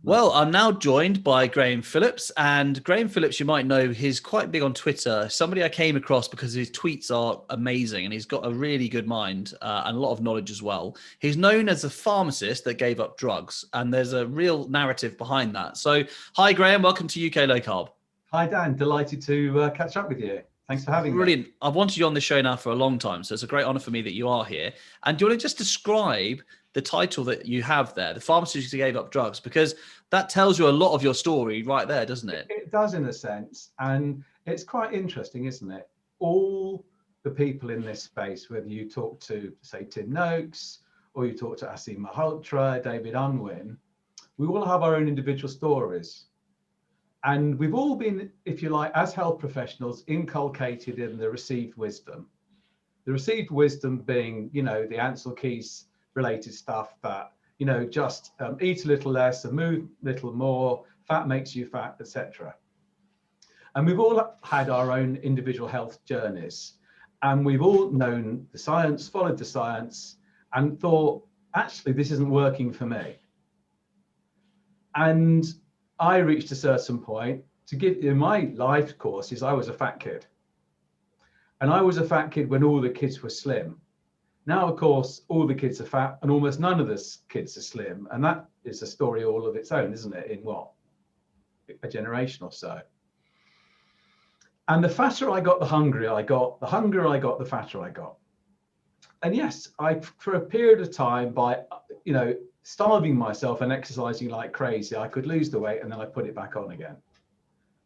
Well, I'm now joined by Graham Phillips, and Graham Phillips, you might know, he's quite big on Twitter. Somebody I came across because his tweets are amazing, and he's got a really good mind and a lot of knowledge as well. He's known as the pharmacist that gave up drugs, and there's a real narrative behind that. So, hi, Graham. Welcome to UK Low Carb. Hi, Dan. Delighted to catch up with you. Thanks for having me. Brilliant. I've wanted you on the show now for a long time, so it's a great honor for me that you are here. And do you want to just describe the title that you have there, the pharmacist who gave up drugs, because that tells you a lot of your story right there, doesn't it? It does, in a sense, and it's quite interesting, isn't it? All the people in this space, whether you talk to, say, Tim Noakes, or you talk to Asim Malhotra, David Unwin, we all have our own individual stories. And we've all been, if you like, as health professionals, inculcated in the received wisdom. The received wisdom being, the Ansel Keys related stuff that, just eat a little less and move a little more, fat makes you fat, etc. And we've all had our own individual health journeys. And we've all known the science, followed the science, and thought, actually, this isn't working for me. And I reached a certain point to give in my life courses, I was a fat kid. And I was a fat kid when all the kids were slim. Now, of course, all the kids are fat and almost none of the kids are slim. And that is a story all of its own, isn't it? In what? A generation or so. And the fatter I got, the hungrier I got. The hungrier I got, the fatter I got. And yes, for a period of time, by, starving myself and exercising like crazy, I could lose the weight and then I put it back on again.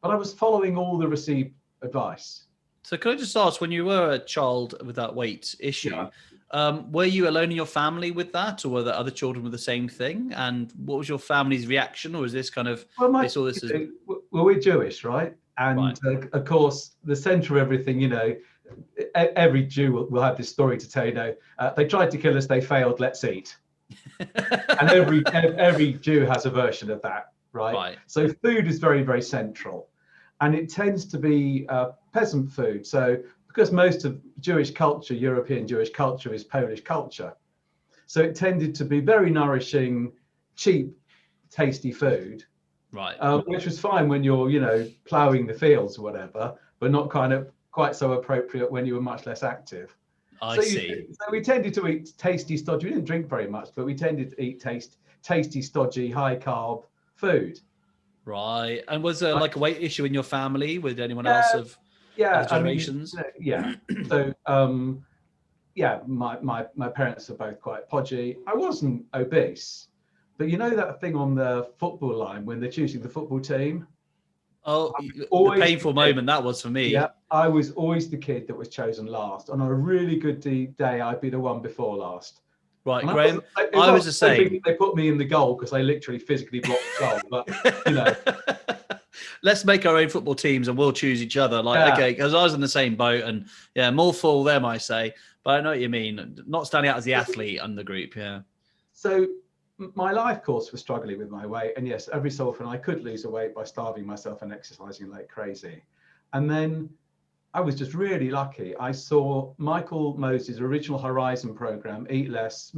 But I was following all the received advice. So can I just ask, when you were a child with that weight issue, were you alone in your family with that, or were there other children with the same thing? And what was your family's reaction, or is this kind of, they saw this as... Well, we're Jewish, right? And right. Of course, the center of everything, every Jew will have this story to tell, they tried to kill us, they failed, let's eat. And every Jew has a version of that, right? So food is very, very central, and it tends to be peasant food. So because most of Jewish culture, European Jewish culture, is Polish culture, so it tended to be very nourishing, cheap, tasty food, which was fine when you're plowing the fields or whatever, but not quite so appropriate when you were much less active. I see. So we tended to eat tasty, stodgy. We didn't drink very much, but we tended to eat tasty, stodgy, high carb food. Right. And was there like a weight issue in your family with anyone else of other generations? So my parents are both quite podgy. I wasn't obese, but that thing on the football line when they're choosing the football team. Oh, the painful moment that was for me. Yeah, I was always the kid that was chosen last. And on a really good day, I'd be the one before last. Right, and Graham, I was the same. They put me in the goal because I literally physically blocked the goal. But, Let's make our own football teams and we'll choose each other. Okay, because I was in the same boat, and more fool them, I say. But I know what you mean. Not standing out as the athlete in the group, So my life course was struggling with my weight, and yes, every so often I could lose a weight by starving myself and exercising like crazy. And then I was just really lucky. I saw Michael Moses' original Horizon program, Eat Less,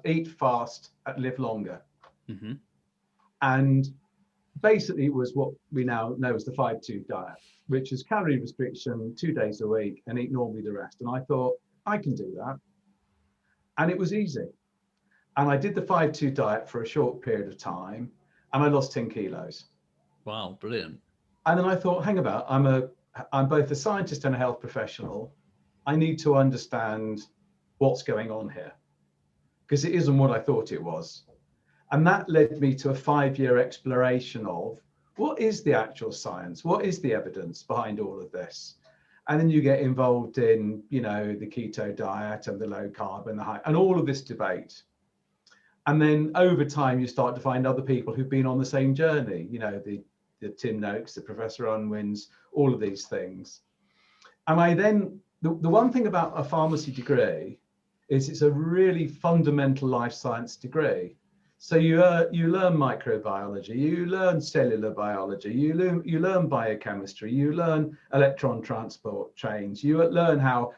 Eat Fast, Live Longer. Mm-hmm. And basically it was what we now know as the 5-2 diet, which is calorie restriction 2 days a week and eat normally the rest. And I thought, I can do that. And it was easy. And I did the 5-2 diet for a short period of time, and I lost 10 kilos. Wow, brilliant. And then I thought, hang about, I'm both a scientist and a health professional. I need to understand what's going on here, because it isn't what I thought it was. And that led me to a 5-year exploration of what is the actual science? What is the evidence behind all of this? And then you get involved in, the keto diet and the low carb and the high, and all of this debate. And then over time, you start to find other people who've been on the same journey, the Tim Noakes, the Professor Unwins, all of these things. And I then, the one thing about a pharmacy degree is it's a really fundamental life science degree. So you learn microbiology, you learn cellular biology, you learn biochemistry, you learn electron transport chains, you learn how,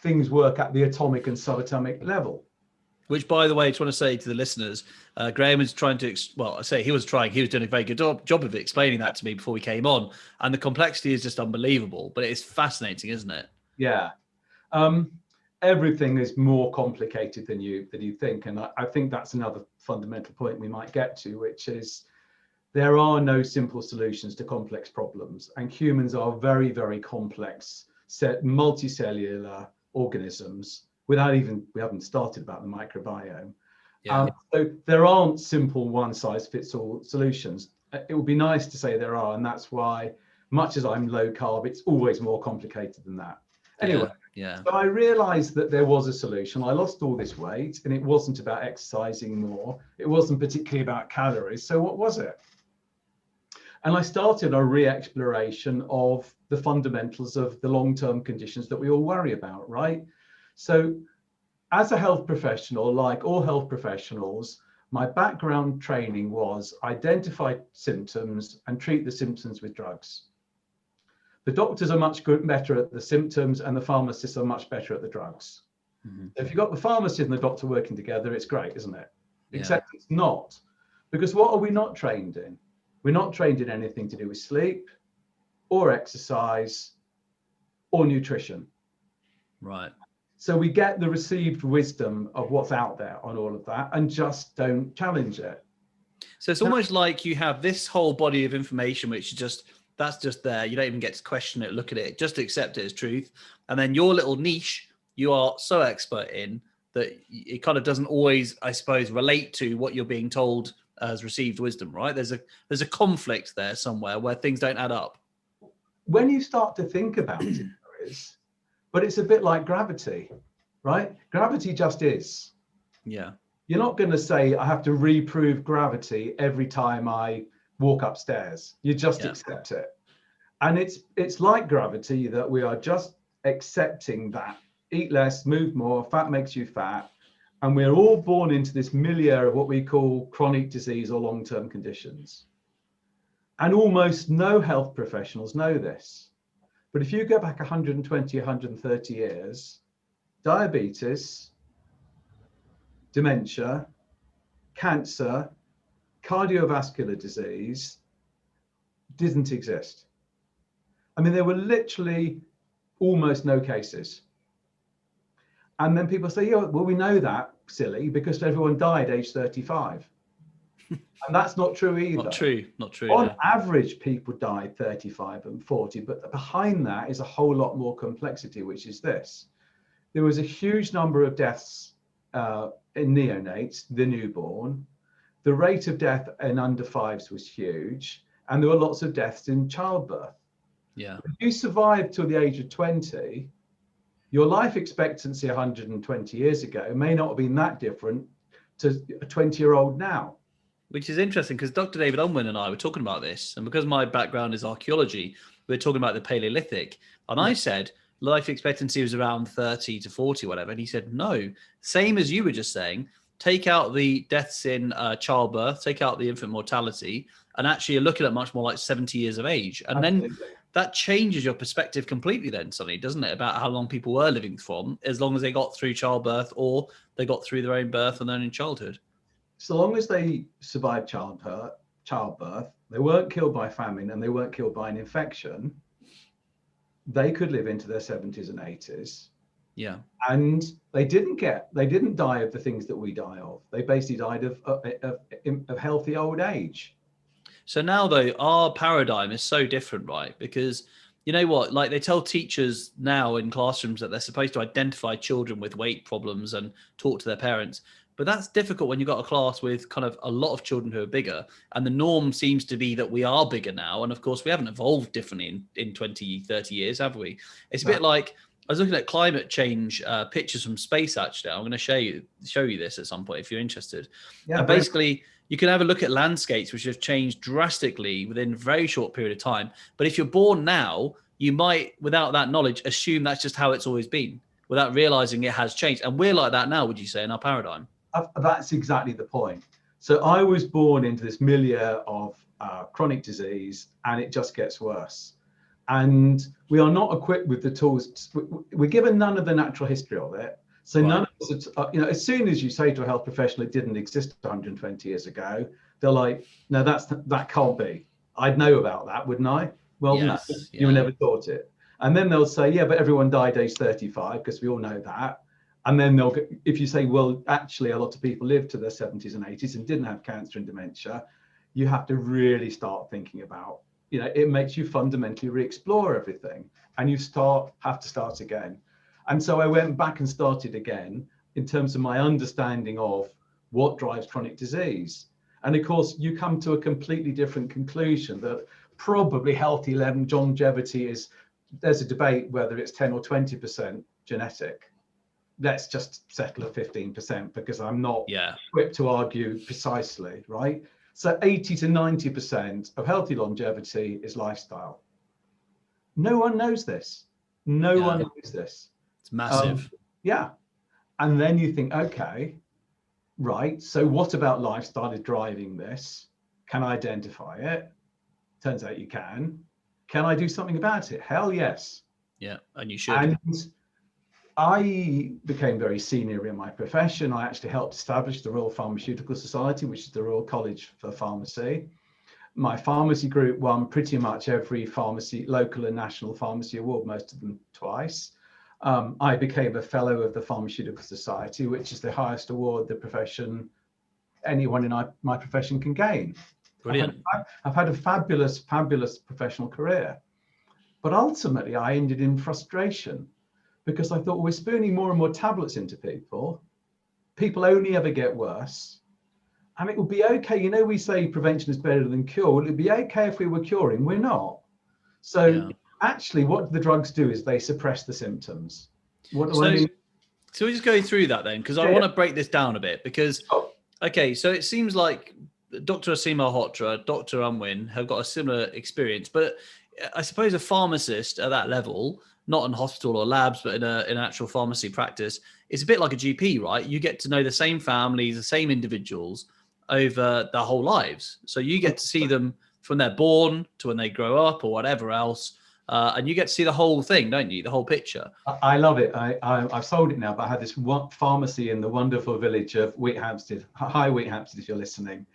things work at the atomic and subatomic level. Which, by the way, I just want to say to the listeners, Graham was trying to, he was doing a very good job of explaining that to me before we came on. And the complexity is just unbelievable, but it's fascinating, isn't it? Yeah. Everything is more complicated than you think. And I think that's another fundamental point we might get to, which is there are no simple solutions to complex problems. And humans are very, very complex, multicellular organisms. We haven't started about the microbiome. Yeah. So there aren't simple one-size-fits-all solutions. It would be nice to say there are, and that's why, much as I'm low carb, it's always more complicated than that. Anyway, yeah. So I realized that there was a solution. I lost all this weight, and it wasn't about exercising more. It wasn't particularly about calories. So what was it? And I started a re-exploration of the fundamentals of the long-term conditions that we all worry about, right? So as a health professional, like all health professionals, my background training was identify symptoms and treat the symptoms with drugs. The doctors are much better at the symptoms, and the pharmacists are much better at the drugs. Mm-hmm. If you've got the pharmacist and the doctor working together, it's great, isn't it? Yeah. Except it's not. Because what are we not trained in? We're not trained in anything to do with sleep or exercise or nutrition. Right. So we get the received wisdom of what's out there on all of that and just don't challenge it. So it's almost like you have this whole body of information, which is that's just there. You don't even get to question it, look at it, just accept it as truth. And then your little niche, you are so expert in that it kind of doesn't always, I suppose, relate to what you're being told as received wisdom, right? There's a conflict there somewhere where things don't add up. When you start to think about it, there is, but it's a bit like gravity, right? Gravity just is. Yeah. You're not going to say, I have to reprove gravity every time I walk upstairs. You just accept it. And it's like gravity, that we are just accepting that eat less, move more, fat makes you fat. And we're all born into this milieu of what we call chronic disease or long-term conditions. And almost no health professionals know this. But if you go back 120, 130 years, diabetes, dementia, cancer, cardiovascular disease didn't exist. I mean, there were literally almost no cases. And then people say, yeah, well, we know that, silly, because everyone died age 35. And that's not true either. Not true. On average, people died 35 and 40, but behind that is a whole lot more complexity, which is this. There was a huge number of deaths in neonates, the newborn. The rate of death in under fives was huge, and there were lots of deaths in childbirth. Yeah. If you survived till the age of 20, your life expectancy 120 years ago may not have been that different to a 20-year-old now. Which is interesting, because Dr. David Unwin and I were talking about this, and because my background is archaeology, we were talking about the Paleolithic, and I said life expectancy was around 30 to 40, whatever, and he said, no, same as you were just saying, take out the deaths in childbirth, take out the infant mortality, and actually you're looking at much more like 70 years of age. And Absolutely. Then that changes your perspective completely then suddenly, doesn't it, about how long people were living from, as long as they got through childbirth or they got through their own birth and their own childhood. So long as they survived childbirth, they weren't killed by famine and they weren't killed by an infection, they could live into their 70s and 80s. Yeah. And they didn't die of the things that we die of. They basically died of healthy old age. So now, though, our paradigm is so different, right? Because you know what, like they tell teachers now in classrooms that they're supposed to identify children with weight problems and talk to their parents. But that's difficult when you've got a class with kind of a lot of children who are bigger. And the norm seems to be that we are bigger now. And of course, we haven't evolved differently in 20, 30 years, have we? It's a bit like, I was looking at climate change pictures from space, actually. I'm going to show you this at some point if you're interested. Yeah, and basically, you can have a look at landscapes which have changed drastically within a very short period of time. But if you're born now, you might, without that knowledge, assume that's just how it's always been, without realizing it has changed. And we're like that now, would you say, in our paradigm? That's exactly the point. So I was born into this milieu of chronic disease, and it just gets worse. And we are not equipped with the tools. We're given none of the natural history of it. So none of as soon as you say to a health professional it didn't exist 120 years ago, they're like, no, that can't be. I'd know about that, wouldn't I? Well, no, Yes. you Yeah. never thought it. And then they'll say, yeah, but everyone died age 35, because we all know that. And then if you say, well, actually, a lot of people lived to their 70s and 80s and didn't have cancer and dementia, you have to really start thinking about, it makes you fundamentally re-explore everything, and you have to start again. And so I went back and started again in terms of my understanding of what drives chronic disease. And of course, you come to a completely different conclusion that probably healthy longevity there's a debate whether it's 10 or 20% genetic. Let's just settle at 15%, because I'm not equipped to argue precisely, right? So 80 to 90% of healthy longevity is lifestyle. No one knows this. No one knows this. It's massive. Yeah. And then you think, okay, right, so what about lifestyle is driving this? Can I identify it? Turns out you can. Can I do something about it? Hell yes. Yeah, and you should. And I became very senior in my profession. I actually helped establish the Royal Pharmaceutical Society, which is the Royal College for Pharmacy. My pharmacy group won pretty much every pharmacy, local and national pharmacy award, most of them twice. I became a fellow of the Pharmaceutical Society, which is the highest award anyone in my profession can gain. Brilliant. I've had a fabulous professional career. But ultimately, I ended in frustration, because I thought, well, we're spooning more and more tablets into people. People only ever get worse. And it would be okay. We say prevention is better than cure. Well, it'd be okay if we were curing. We're not. So actually, what the drugs do is they suppress the symptoms. What do I mean? So we're just going through that then, because I want to break this down a bit. Because, okay, so it seems like Dr. Asima Hotra, Dr. Unwin have got a similar experience. But I suppose a pharmacist at that level, not in hospital or labs, but in an actual pharmacy practice, it's a bit like a GP, right? You get to know the same families, the same individuals over their whole lives. So you get to see them from they're born to when they grow up or whatever else. And you get to see the whole thing, don't you? The whole picture. I love it. I've sold it now, but I had this one pharmacy in the wonderful village of Wheathampstead. Hi, Wheathampstead, if you're listening.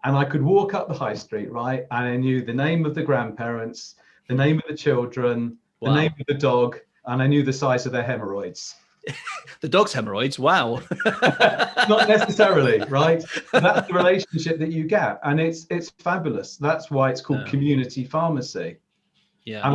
And I could walk up the high street, right? And I knew the name of the grandparents, the name of the children, the name of the dog, and I knew the size of their hemorrhoids. The dog's hemorrhoids? Wow. Not necessarily, right? That's the relationship that you get. And it's fabulous. That's why it's called community pharmacy. Yeah.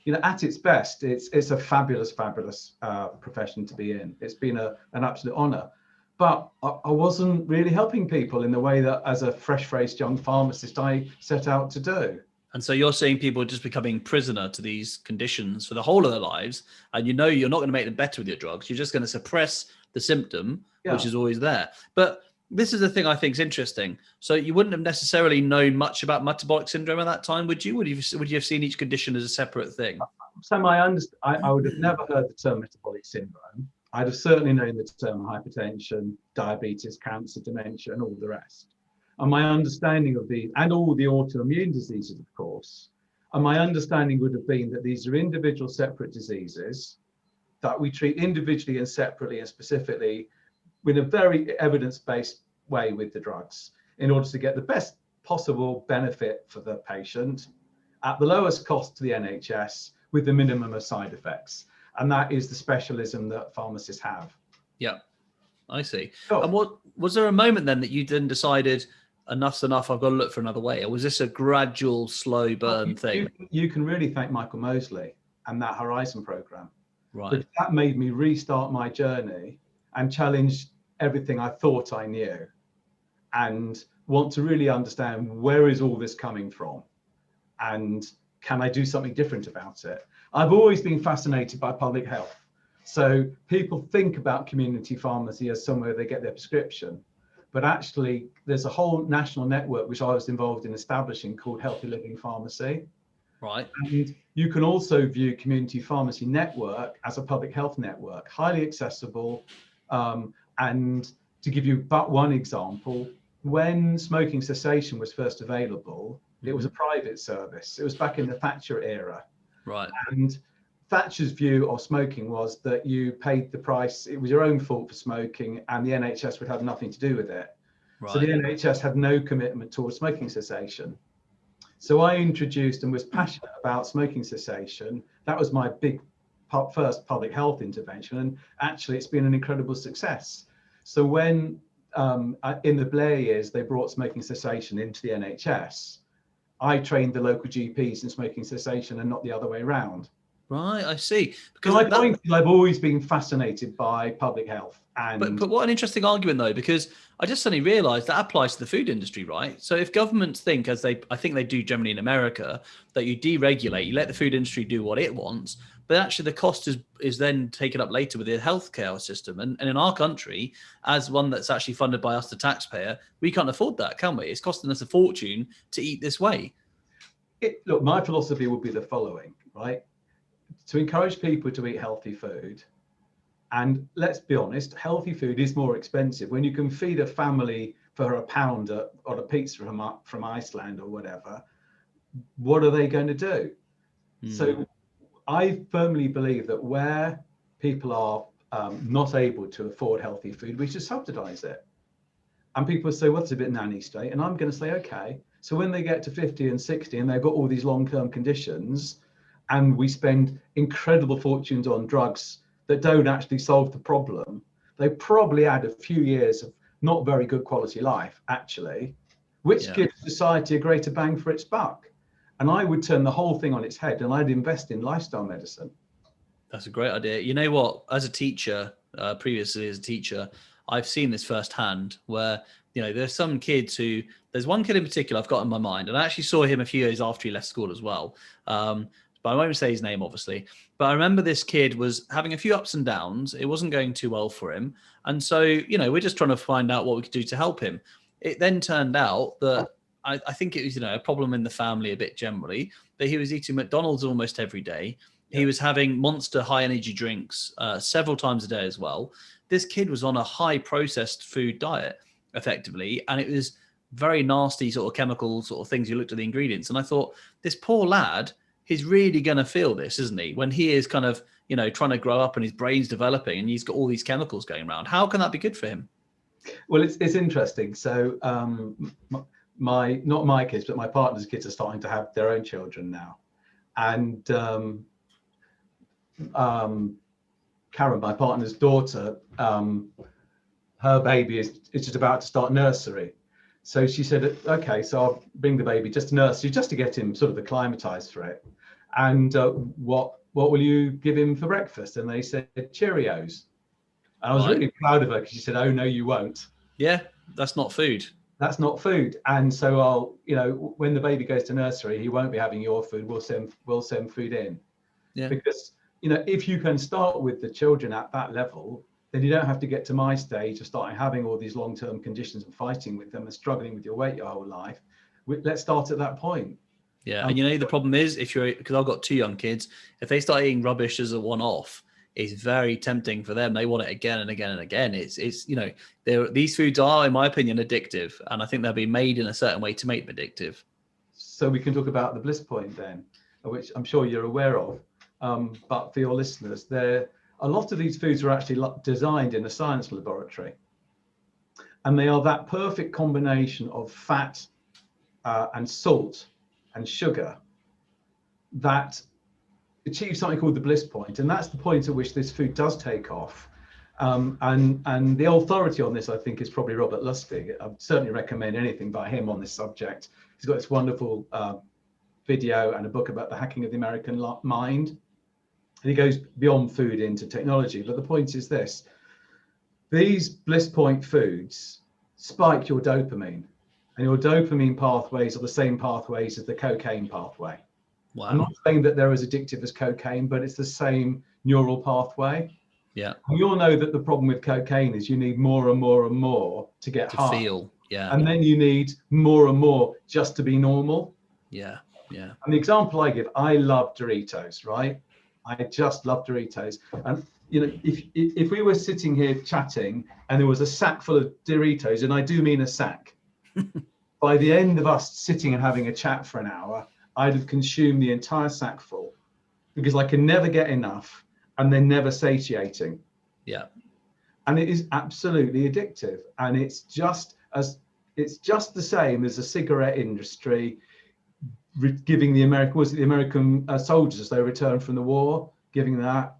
And at its best, it's a fabulous profession to be in. It's been an absolute honor. But I wasn't really helping people in the way that, as a fresh-faced young pharmacist, I set out to do. And so you're seeing people just becoming prisoner to these conditions for the whole of their lives. And you're not going to make them better with your drugs. You're just going to suppress the symptom, which is always there. But this is the thing I think is interesting. So you wouldn't have necessarily known much about metabolic syndrome at that time, would you? Would you have seen each condition as a separate thing? So I would have never heard the term metabolic syndrome. I'd have certainly known the term hypertension, diabetes, cancer, dementia, and all the rest. And my understanding of these, and all the autoimmune diseases, of course, and my understanding would have been that these are individual separate diseases that we treat individually and separately and specifically with a very evidence-based way with the drugs in order to get the best possible benefit for the patient at the lowest cost to the NHS with the minimum of side effects. And that is the specialism that pharmacists have. Yeah, I see. Sure. And what was there a moment then that you then decided enough's enough, I've got to look for another way? Or was this a gradual, slow burn thing? You can really thank Michael Mosley and that Horizon program. Right. Because that made me restart my journey and challenge everything I thought I knew and want to really understand, where is all this coming from? And can I do something different about it? I've always been fascinated by public health. So people think about community pharmacy as somewhere they get their prescription. But actually, there's a whole national network which I was involved in establishing called Healthy Living Pharmacy. Right. And you can also view Community Pharmacy Network as a public health network, highly accessible. And to give you but one example, when smoking cessation was first available, it was a private service. It was back in the Thatcher era. Right. And Thatcher's view of smoking was that you paid the price, it was your own fault for smoking, and the NHS would have nothing to do with it. So the NHS had no commitment towards smoking cessation. So I introduced and was passionate about smoking cessation. That was my big first public health intervention, and actually it's been an incredible success. So when in the Blair years they brought smoking cessation into the NHS, I trained the local GPs in smoking cessation and not the other way around. Right, I see. Because my point is I've always been fascinated by public health. And but what an interesting argument though, because I just suddenly realised that applies to the food industry, right? So if governments think, as I think they do generally in America, that you deregulate, you let the food industry do what it wants, but actually the cost is then taken up later with the healthcare system. And in our country, as one that's actually funded by us, the taxpayer, we can't afford that, can we? It's costing us a fortune to eat this way. Look, my philosophy would be the following, right? To encourage people to eat healthy food. And let's be honest, healthy food is more expensive. When you can feed a family for £1 on a pizza from Iceland or whatever, what are they going to do? So I firmly believe that where people are not able to afford healthy food, we should subsidize it. And people say, well, it's a bit nanny state. And I'm going to say, okay. So when they get to 50 and 60 and they've got all these long-term conditions, and we spend incredible fortunes on drugs that don't actually solve the problem, they probably add a few years of not very good quality life, actually, which gives society a greater bang for its buck. And I would turn the whole thing on its head and I'd invest in lifestyle medicine. That's a great idea. You know what? As a teacher, previously as a teacher, I've seen this firsthand where, there's some kids there's one kid in particular I've got in my mind, and I actually saw him a few years after he left school as well. But I won't say his name, obviously. But I remember this kid was having a few ups and downs. It wasn't going too well for him. And so, we're just trying to find out what we could do to help him. It then turned out that I think it was, a problem in the family a bit generally, that he was eating McDonald's almost every day. Yeah. He was having Monster high energy drinks several times a day as well. This kid was on a high processed food diet, effectively. And it was very nasty sort of chemical sort of things. You looked at the ingredients and I thought, this poor lad, he's really going to feel this, isn't he? When he is kind of, trying to grow up and his brain's developing and he's got all these chemicals going around. How can that be good for him? Well, it's interesting. So not my kids, but my partner's kids are starting to have their own children now. And Karen, my partner's daughter, her baby is just about to start nursery. So she said, okay, so I'll bring the baby just to nursery, just to get him sort of acclimatized for it. And what will you give him for breakfast? And they said Cheerios. And I was really proud of her because she said, oh, no, you won't. Yeah, that's not food. That's not food. And so when the baby goes to nursery, he won't be having your food. We'll send food in. Yeah. Because, if you can start with the children at that level, then you don't have to get to my stage of starting having all these long-term conditions and fighting with them and struggling with your weight your whole life. Let's start at that point. Yeah, and the problem is because I've got two young kids, if they start eating rubbish as a one-off, it's very tempting for them. They want it again and again and again. It's these foods are, in my opinion, addictive, and I think they'll be made in a certain way to make them addictive. So we can talk about the bliss point then, which I'm sure you're aware of, but for your listeners, a lot of these foods are actually designed in a science laboratory, and they are that perfect combination of fat and salt and sugar that achieve something called the bliss point, and that's the point at which this food does take off. And the authority on this, I think, is probably Robert Lustig. I'd certainly recommend anything by him on this subject. He's got this wonderful video and a book about the hacking of the American mind. And he goes beyond food into technology. But the point is this: these bliss point foods spike your dopamine, and your dopamine pathways are the same pathways as the cocaine pathway. Wow. I'm not saying that they're as addictive as cocaine, but it's the same neural pathway. Yeah. And we all know that the problem with cocaine is you need more and more and more to get high. Feel. Yeah. And then you need more and more just to be normal. Yeah. Yeah. And the example I give, I love Doritos, right? I just love Doritos. And if we were sitting here chatting and there was a sack full of Doritos, and I do mean a sack, by the end of us sitting and having a chat for an hour, I'd have consumed the entire sack full. because I can never get enough and they're never satiating. Yeah. And it is absolutely addictive. And it's just the same as the cigarette industry giving the American soldiers as they returned from the war, giving that.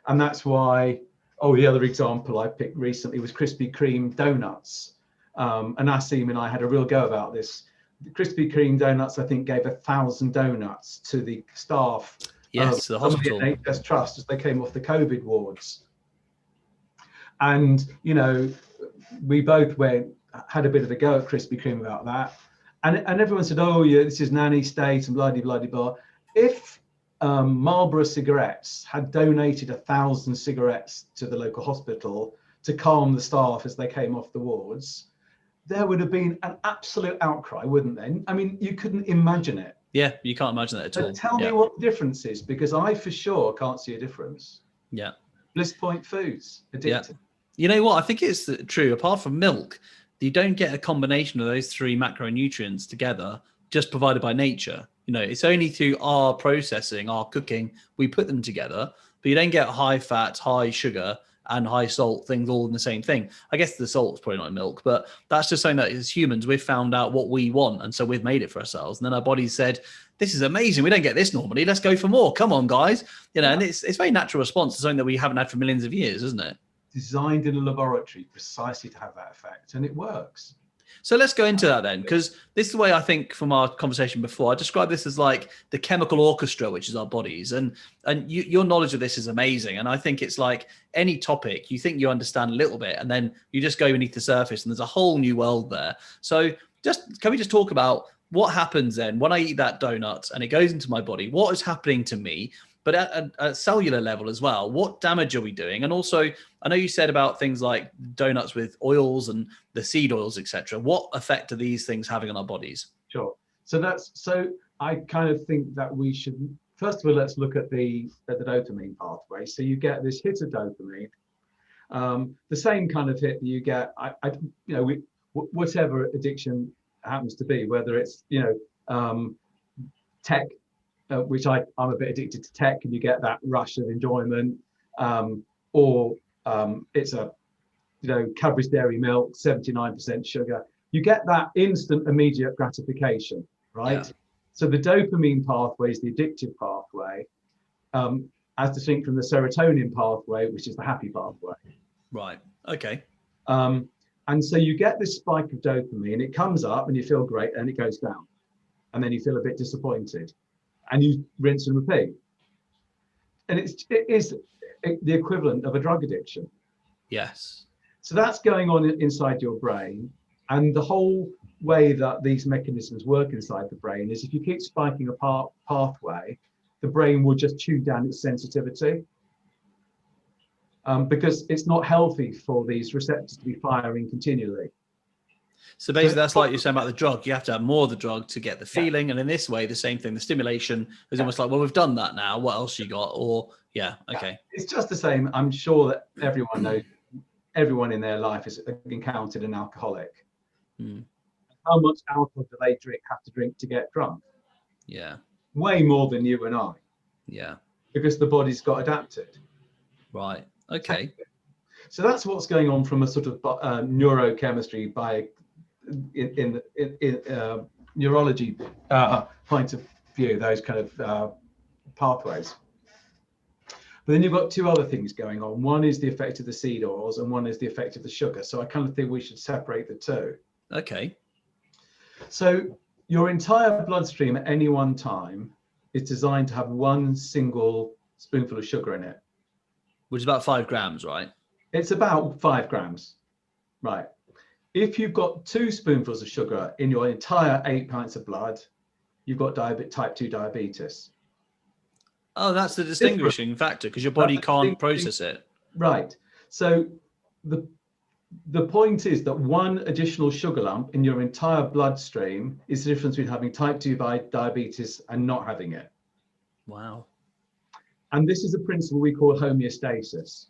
And that's why, the other example I picked recently was Krispy Kreme donuts. And Asim and I had a real go about this. The Krispy Kreme donuts, I think, gave 1,000 donuts to the staff Yes, the of the hospital. NHS Trust as they came off the COVID wards. And, we both had a bit of a go at Krispy Kreme about that. And everyone said, oh, yeah, this is nanny state and blah. If Marlboro Cigarettes had donated 1,000 cigarettes to the local hospital to calm the staff as they came off the wards, there would have been an absolute outcry, wouldn't there? I mean, you couldn't imagine it. Yeah, you can't imagine that at all. But tell me what the difference is, because I for sure can't see a difference. Yeah. Bliss Point Foods, addictive. Yeah. You know what? I think it's true. Apart from milk, you don't get a combination of those three macronutrients together just provided by nature. It's only through our processing, our cooking, we put them together, but you don't get high fat, high sugar and high salt things all in the same thing. I guess the salt's probably not in milk, but that's just something that as humans, we've found out what we want. And so we've made it for ourselves. And then our bodies said, this is amazing. We don't get this normally. Let's go for more. Come on, guys. And it's a very natural response to something that we haven't had for millions of years, isn't it? Designed in a laboratory precisely to have that effect, and it works. So let's go into that then, because this is the way I think from our conversation before, I describe this as like the chemical orchestra, which is our bodies. And your knowledge of this is amazing. And I think it's like any topic, you think you understand a little bit, and then you just go beneath the surface and there's a whole new world there. So can we just talk about what happens then when I eat that donut and it goes into my body? What is happening to me? But at a cellular level as well, what damage are we doing? And also, I know you said about things like donuts with oils and the seed oils, etc. What effect are these things having on our bodies? Sure. So I kind of think that we should, first of all, let's look at the dopamine pathway. So you get this hit of dopamine, the same kind of hit that you get, whatever addiction happens to be, whether it's, tech, which I'm a bit addicted to tech, and you get that rush of enjoyment, or it's a, Cadbury's Dairy Milk, 79% sugar. You get that instant, immediate gratification, right? Yeah. So the dopamine pathway is the addictive pathway, as distinct from the serotonin pathway, which is the happy pathway. Right. Okay. And so you get this spike of dopamine, it comes up and you feel great, and it goes down, and then you feel a bit disappointed. And you rinse and repeat. And it is the equivalent of a drug addiction. Yes. So that's going on inside your brain. And the whole way that these mechanisms work inside the brain is if you keep spiking a pathway, the brain will just tune down its sensitivity. Because it's not healthy for these receptors to be firing continually. So basically, that's like you're saying about the drug. You have to have more of the drug to get the feeling. And in this way, the same thing, the stimulation is almost like, well, we've done that now. What else you got? Or, okay. It's just the same. I'm sure that everyone knows, everyone in their life has encountered an alcoholic. How much alcohol do they have to drink to get drunk? Yeah. Way more than you and I. Yeah. Because the body's got adapted. Right. Okay. So that's what's going on from a sort of neurochemistry in neurology point of view, those kind of pathways. But then you've got two other things going on. One is the effect of the seed oils, and one is the effect of the sugar. So I kind of think we should separate the two. Okay. So your entire bloodstream at any one time is designed to have one single spoonful of sugar in it. Which is about 5 grams, right? It's about 5 grams, right? If you've got 2 spoonfuls of sugar in your entire 8 pints of blood, you've got type 2 diabetes. Oh, that's the distinguishing factor, because your body can't process it. Right. So the point is that one additional sugar lump in your entire bloodstream is the difference between having type 2 diabetes and not having it. Wow. And this is a principle we call homeostasis.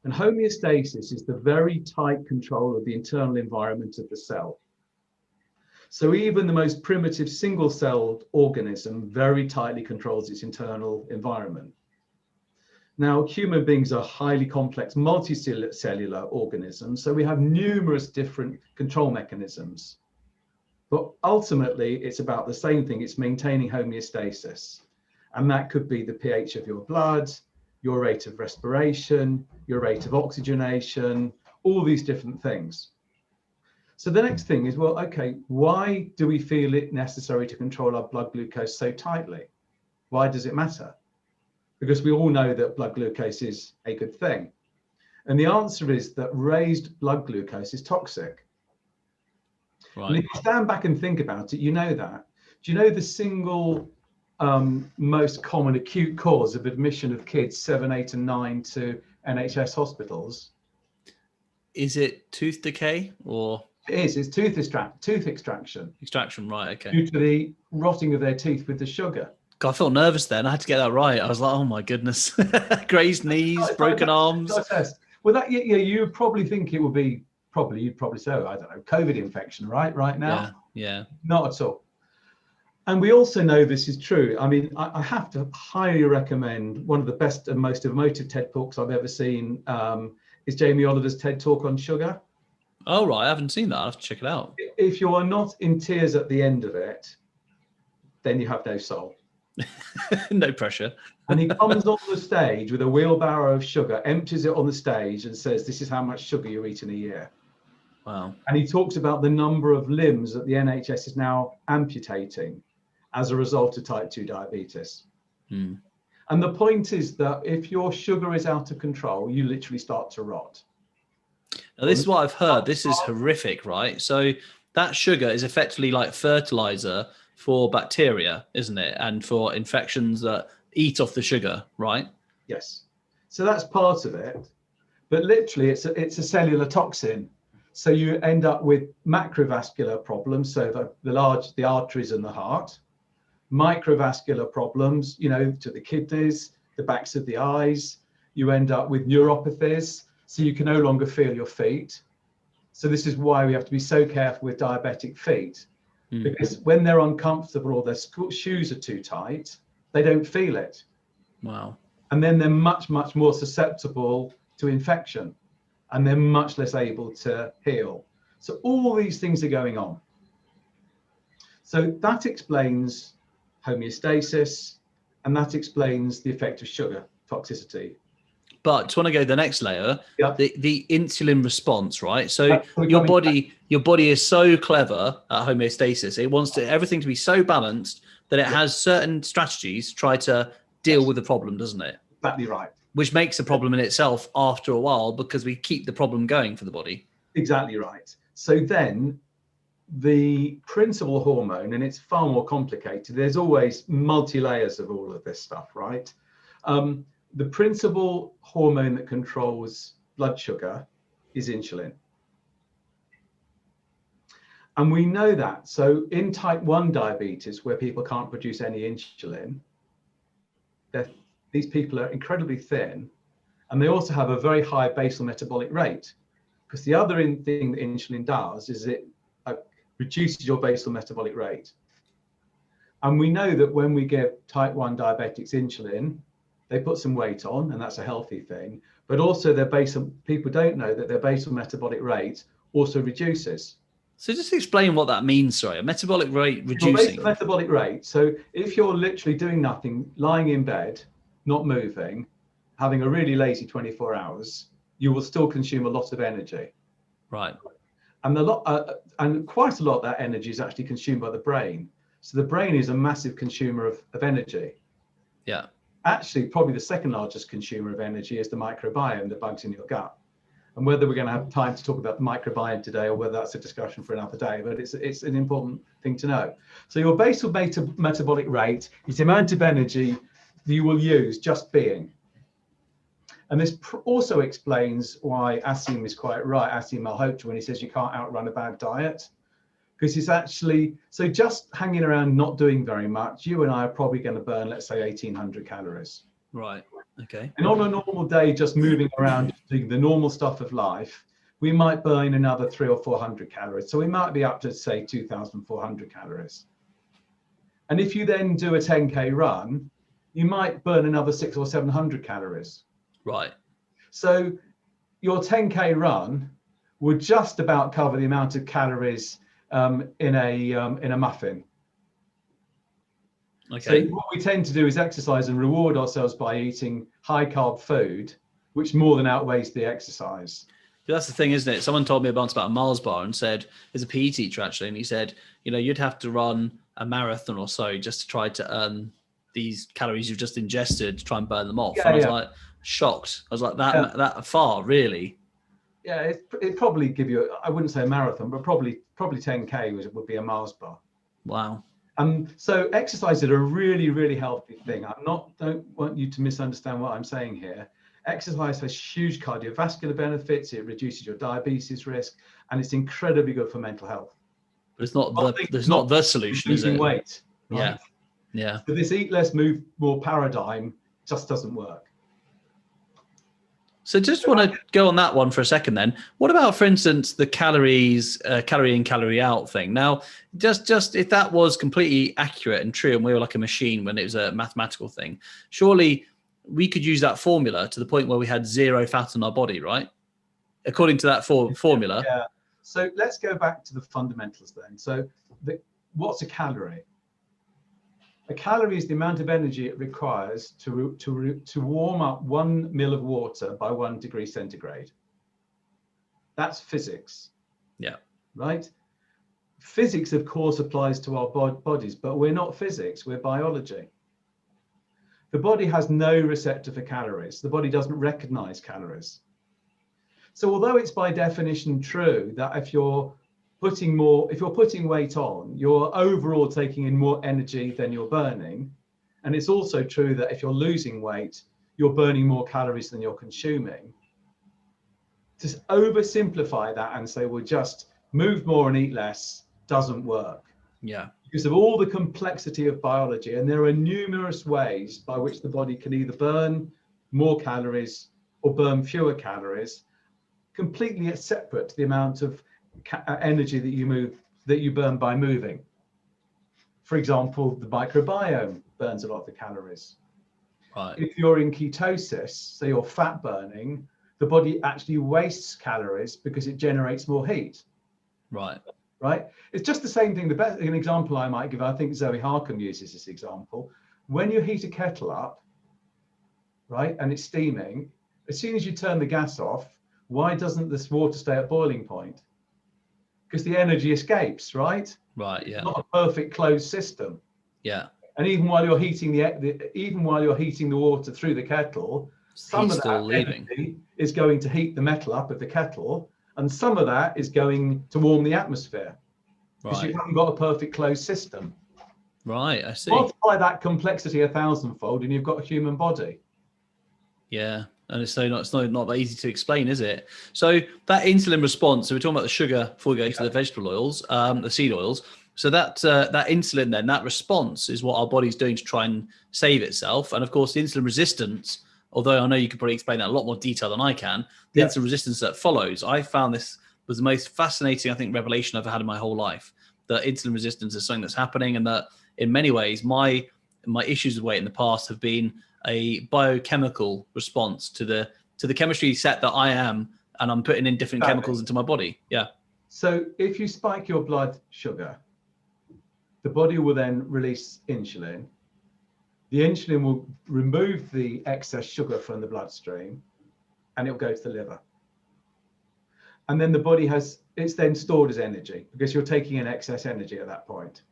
And homeostasis is the very tight control of the internal environment of the cell. So even the most primitive single-celled organism very tightly controls its internal environment. Now, human beings are highly complex multicellular organisms, so we have numerous different control mechanisms. But ultimately, it's about the same thing. It's maintaining homeostasis. And that could be the pH of your blood, your rate of respiration, your rate of oxygenation, all these different things. So the next thing is, well, okay, why do we feel it necessary to control our blood glucose so tightly? Why does it matter? Because we all know that blood glucose is a good thing. And the answer is that raised blood glucose is toxic. Right. And if you stand back and think about it, you know that. Do you know the single most common acute cause of admission of kids 7, 8, and 9 to NHS hospitals? Is it tooth decay or? It is. It's tooth extraction. Extraction, right? Okay. Due to the rotting of their teeth with the sugar. God, I felt nervous then. I had to get that right. I was like, oh my goodness, grazed knees, broken arms. Well, that you would probably think it would be you'd probably say, I don't know, COVID infection, right now. Yeah. Not at all. And we also know this is true. I mean, I have to highly recommend one of the best and most emotive TED Talks I've ever seen is Jamie Oliver's TED Talk on sugar. Oh, right. I haven't seen that. I'll have to check it out. If you are not in tears at the end of it, then you have no soul. No pressure. And he comes on the stage with a wheelbarrow of sugar, empties it on the stage and says, this is how much sugar you eat in a year. Wow. And he talks about the number of limbs that the NHS is now amputating as a result of type 2 diabetes. And the point is that if your sugar is out of control, you literally start to rot. Now, this is what I've heard. This is horrific, right? So that sugar is effectively like fertilizer for bacteria, isn't it? And for infections that eat off the sugar, right? Yes. So that's part of it. But literally, it's a cellular toxin. So you end up with macrovascular problems, so the arteries and the heart, microvascular problems, to the kidneys, the backs of the eyes. You end up with neuropathies, so you can no longer feel your feet. So this is why we have to be so careful with diabetic feet, because when they're uncomfortable or their shoes are too tight, they don't feel it. Wow. And then they're much, much more susceptible to infection, and they're much less able to heal. So all these things are going on. So that explains homeostasis, and that explains the effect of sugar toxicity. But to want to go the next layer, the insulin response, right? So your body is so clever at homeostasis. It wants everything to be so balanced that it has certain strategies to try to deal with the problem, doesn't it? Exactly right. Which makes a problem in itself after a while, because we keep the problem going for the body. Exactly right. So then the principal hormone, and it's far more complicated, there's always multi-layers of all of this stuff, right? The principal hormone that controls blood sugar is insulin. And we know that. So in type 1 diabetes, where people can't produce any insulin, these people are incredibly thin, and they also have a very high basal metabolic rate, because the other thing that insulin does is it reduces your basal metabolic rate. And we know that when we give type 1 diabetics insulin, they put some weight on, and that's a healthy thing, but also people don't know that their basal metabolic rate also reduces. So just explain what that means, sorry, a metabolic rate reducing. Your basal metabolic rate, so if you're literally doing nothing, lying in bed, not moving, having a really lazy 24 hours, you will still consume a lot of energy. Right. And and quite a lot of that energy is actually consumed by the brain. So the brain is a massive consumer of energy. Yeah. Actually, probably the second largest consumer of energy is the microbiome, the bugs in your gut. And whether we're going to have time to talk about the microbiome today, or whether that's a discussion for another day, but it's an important thing to know. So your basal metabolic rate is the amount of energy you will use just being. And this also explains why Asim is quite right, Asim Malhotra, when he says you can't outrun a bad diet. Because it's actually, so just hanging around not doing very much, you and I are probably going to burn, let's say, 1,800 calories. Right. Okay. And on a normal day, just moving around, doing the normal stuff of life, we might burn another 300 or 400 calories. So we might be up to, say, 2,400 calories. And if you then do a 10K run, you might burn another 600 or 700 calories. Right. So your 10K run would just about cover the amount of calories in a muffin. Okay. So what we tend to do is exercise and reward ourselves by eating high carb food, which more than outweighs the exercise. That's the thing, isn't it? Someone told me about a Mars bar and said, there's a PE teacher actually, and he said, you'd have to run a marathon or so just to try to earn these calories you've just ingested to try and burn them off. Yeah, and I was like shocked. I was like, that far, really? Yeah, it probably give you, I wouldn't say a marathon, but probably 10K would be a Mars bar. Wow. So exercise is a really, really healthy thing. Don't want you to misunderstand what I'm saying here. Exercise has huge cardiovascular benefits. It reduces your diabetes risk, and it's incredibly good for mental health. But it's not the solution, is it? Losing weight, right? Yeah. So this eat less, move more paradigm just doesn't work. So just want to go on that one for a second then. What about, for instance, the calories, calorie in, calorie out thing? Now, just if that was completely accurate and true and we were like a machine when it was a mathematical thing, surely we could use that formula to the point where we had zero fat in our body, right? According to that formula. Yeah. So let's go back to the fundamentals then. So what's a calorie? A calorie is the amount of energy it requires to warm up 1 ml of water by 1 degree centigrade. That's physics. Yeah. Right? Physics, of course, applies to our bodies, but we're not physics, we're biology. The body has no receptor for calories. The body doesn't recognize calories. So although it's by definition true that if you're putting weight on, you're overall taking in more energy than you're burning. And it's also true that if you're losing weight, you're burning more calories than you're consuming. To oversimplify that and say, well, just move more and eat less doesn't work. Yeah. Because of all the complexity of biology. And there are numerous ways by which the body can either burn more calories or burn fewer calories, completely separate to the amount of energy that you burn by moving. For example, the microbiome burns a lot of the calories. Right. If you're in ketosis, so you're fat burning, the body actually wastes calories because it generates more heat. Right. It's just the same thing. An example I might give, I think Zoe Harcombe uses this example. When you heat a kettle up, right, and it's steaming, as soon as you turn the gas off, why doesn't this water stay at boiling point? Because the energy escapes, right? Right. Yeah. It's not a perfect closed system. Yeah. And even while you're heating the water through the kettle, some of that energy is going to heat the metal up of the kettle, and some of that is going to warm the atmosphere. Because you haven't got a perfect closed system. Right. I see. Multiply that complexity 1,000-fold, and you've got a human body. Yeah. And it's not that easy to explain, is it? So that insulin response, so we're talking about the sugar before we go to the vegetable oils, the seed oils. So that insulin then, that response is what our body's doing to try and save itself. And of course, the insulin resistance, although I know you could probably explain that in a lot more detail than I can, the insulin resistance that follows, I found this was the most fascinating, I think, revelation I've had in my whole life. That insulin resistance is something that's happening, and that in many ways, my issues with weight in the past have been a biochemical response to the chemistry set that I am, and I'm putting in different chemicals into my body. Yeah. So if you spike your blood sugar, the body will then release insulin. The insulin will remove the excess sugar from the bloodstream, and it will go to the liver. And then the body it's then stored as energy because you're taking in excess energy at that point.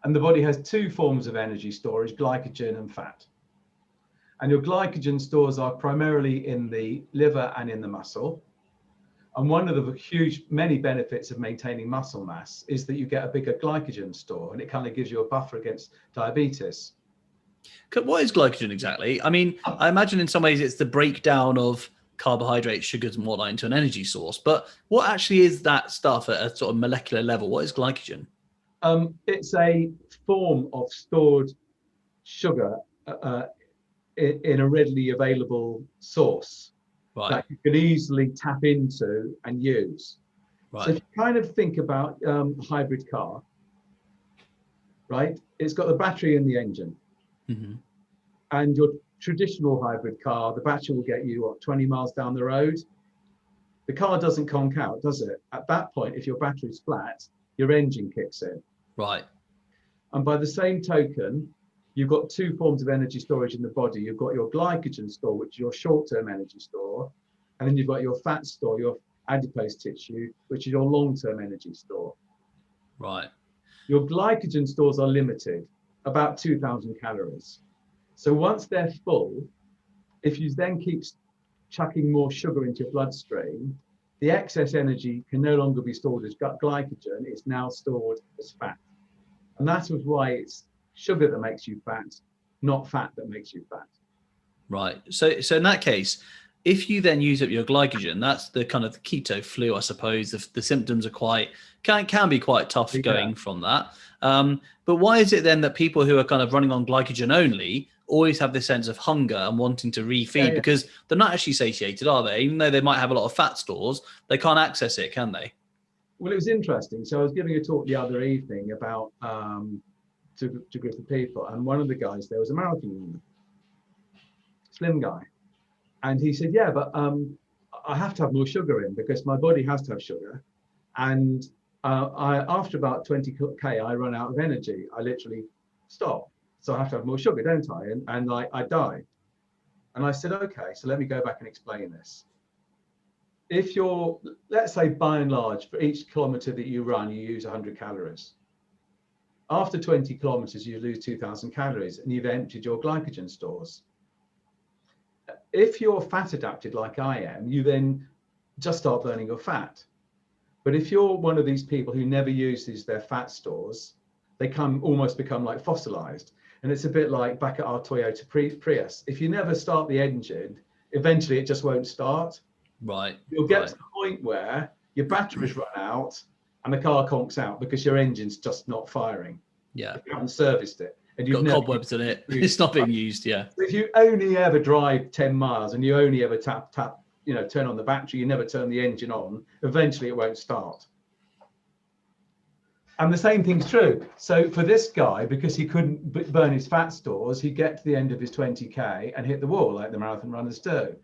And the body has two forms of energy storage, glycogen and fat. And your glycogen stores are primarily in the liver and in the muscle. And one of the many benefits of maintaining muscle mass is that you get a bigger glycogen store, and it kind of gives you a buffer against diabetes. What is glycogen exactly? I mean, I imagine in some ways it's the breakdown of carbohydrates, sugars, and whatnot into an energy source. But what actually is that stuff at a sort of molecular level? What is glycogen? It's a form of stored sugar in a readily available source. Right. that you can easily tap into and use. So if Right. you kind of think about a hybrid car, right? It's got the battery in the engine. Hmm. And your traditional hybrid car, the battery will get you, what, 20 miles down the road? The car doesn't conk out, does it? At that point, if your battery's flat, your engine kicks in. Right. And by the same token, you've got two forms of energy storage in the body. You've got your glycogen store, which is your short-term energy store. And then you've got your fat store, your adipose tissue, which is your long-term energy store. Right. Your glycogen stores are limited, about 2,000 calories. So once they're full, if you then keep chucking more sugar into your bloodstream, the excess energy can no longer be stored as glycogen, it's now stored as fat. And that was why it's sugar that makes you fat, not fat that makes you fat. Right. So in that case, if you then use up your glycogen, that's the kind of keto flu, I suppose. The symptoms are can be quite tough going from that. But why is it then that people who are kind of running on glycogen only always have this sense of hunger and wanting to refeed? Because they're not actually satiated, are they? Even though they might have a lot of fat stores, they can't access it, can they? Well, it was interesting. So I was giving a talk the other evening about to a group of people, and one of the guys there was a marathon runner, slim guy, and he said, "Yeah, but I have to have more sugar in because my body has to have sugar, and after about 20k, I run out of energy. I literally stop. So I have to have more sugar, don't I? And I die." And I said, "Okay, so let me go back and explain this. If you're, let's say by and large, for each kilometer that you run, you use 100 calories. After 20 kilometers, you lose 2,000 calories and you've emptied your glycogen stores. If you're fat adapted like I am, you then just start burning your fat. But if you're one of these people who never uses their fat stores, they almost become like fossilized. And it's a bit like back at our Toyota Prius. If you never start the engine, eventually it just won't start. Right. You'll get to the point where your batteries run out and the car conks out because your engine's just not firing. Yeah. You haven't serviced it. And you've Got never cobwebs in it. It's not being used. Yeah. If you only ever drive 10 miles and you only ever tap, turn on the battery, you never turn the engine on, eventually it won't start. And the same thing's true. So for this guy, because he couldn't burn his fat stores, he'd get to the end of his 20k and hit the wall like the marathon runners do.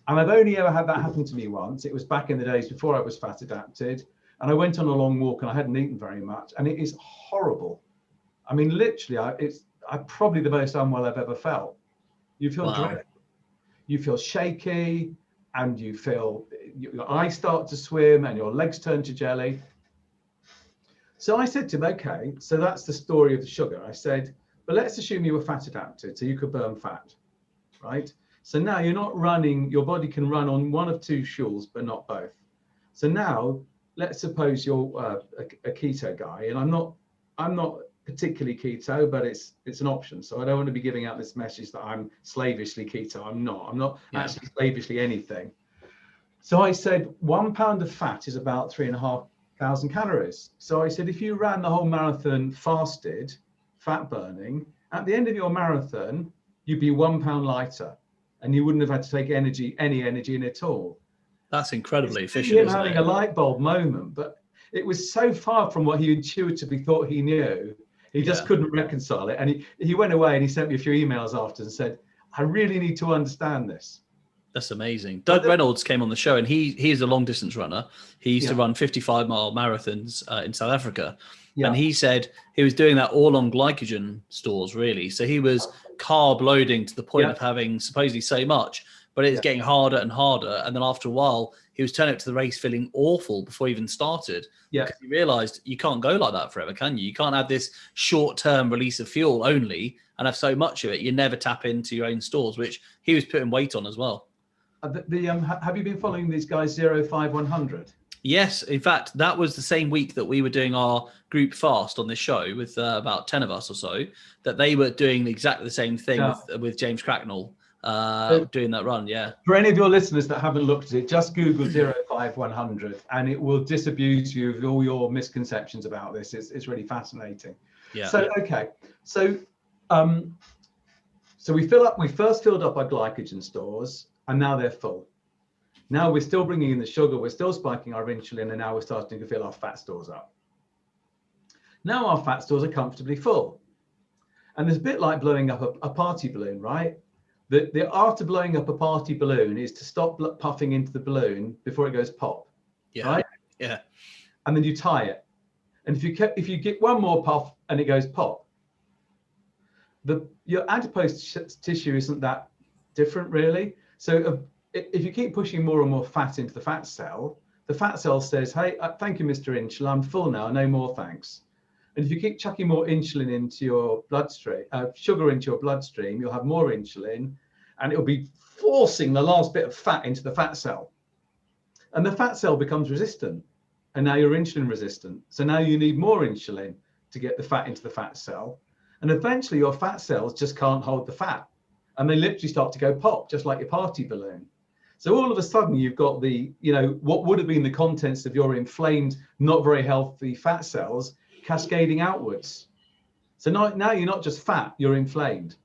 And I've only ever had that happen to me once. It was back in the days before I was fat adapted. And I went on a long walk and I hadn't eaten very much. And it is horrible. I mean, literally, it's probably the most unwell I've ever felt. You feel dreadful. You feel shaky and you feel your eyes start to swim and your legs turn to jelly. So I said to him, okay, so that's the story of the sugar. I said, but let's assume you were fat adapted, so you could burn fat, right? So now you're not running, your body can run on one of two fuels, but not both. So now let's suppose you're a keto guy, and I'm not particularly keto, but it's an option. So I don't want to be giving out this message that I'm slavishly keto. I'm not actually slavishly anything. So I said 1 pound of fat is about 3,500 calories. So I said, if you ran the whole marathon fasted, fat burning, at the end of your marathon, you'd be 1 pound lighter and you wouldn't have had to take any energy in at all. That's incredibly efficient. Him having a light bulb moment, but it was so far from what he intuitively thought he knew. He just couldn't reconcile it. And he went away and he sent me a few emails after and said, I really need to understand this. That's amazing. Doug Reynolds came on the show and he's a long distance runner. He used to run 55-mile marathons in South Africa. Yeah. And he said he was doing that all on glycogen stores, really. So he was carb loading to the point of having supposedly so much, but it's getting harder and harder. And then after a while, he was turning up to the race feeling awful before he even started. Yeah. Because he realized you can't go like that forever, can you? You can't have this short-term release of fuel only and have so much of it. You never tap into your own stores, which he was putting weight on as well. Have you been following these guys 05100? Yes, in fact, that was the same week that we were doing our group fast on this show with about 10 of us or so, that they were doing exactly the same thing with James Cracknell doing that run. Yeah. For any of your listeners that haven't looked at it, just Google 05100 and it will disabuse you of all your misconceptions about this. It's really fascinating. Yeah. So, okay. So we first filled up our glycogen stores and now they're full. Now we're still bringing in the sugar, we're still spiking our insulin, and now we're starting to fill our fat stores up. Now our fat stores are comfortably full. And it's a bit like blowing up a party balloon, right? The art of blowing up a party balloon is to stop puffing into the balloon before it goes pop, right? Yeah. And then you tie it. And if you get one more puff and it goes pop, your adipose tissue isn't that different, really. So if you keep pushing more and more fat into the fat cell says, hey, thank you, Mr. Insulin, I'm full now, no more thanks. And if you keep chucking more insulin into your bloodstream, sugar into your bloodstream, you'll have more insulin, and it'll be forcing the last bit of fat into the fat cell. And the fat cell becomes resistant, and now you're insulin resistant. So now you need more insulin to get the fat into the fat cell. And eventually your fat cells just can't hold the fat, and they literally start to go pop, just like your party balloon. So all of a sudden you've got what would have been the contents of your inflamed, not very healthy fat cells cascading outwards. So now you're not just fat, you're inflamed.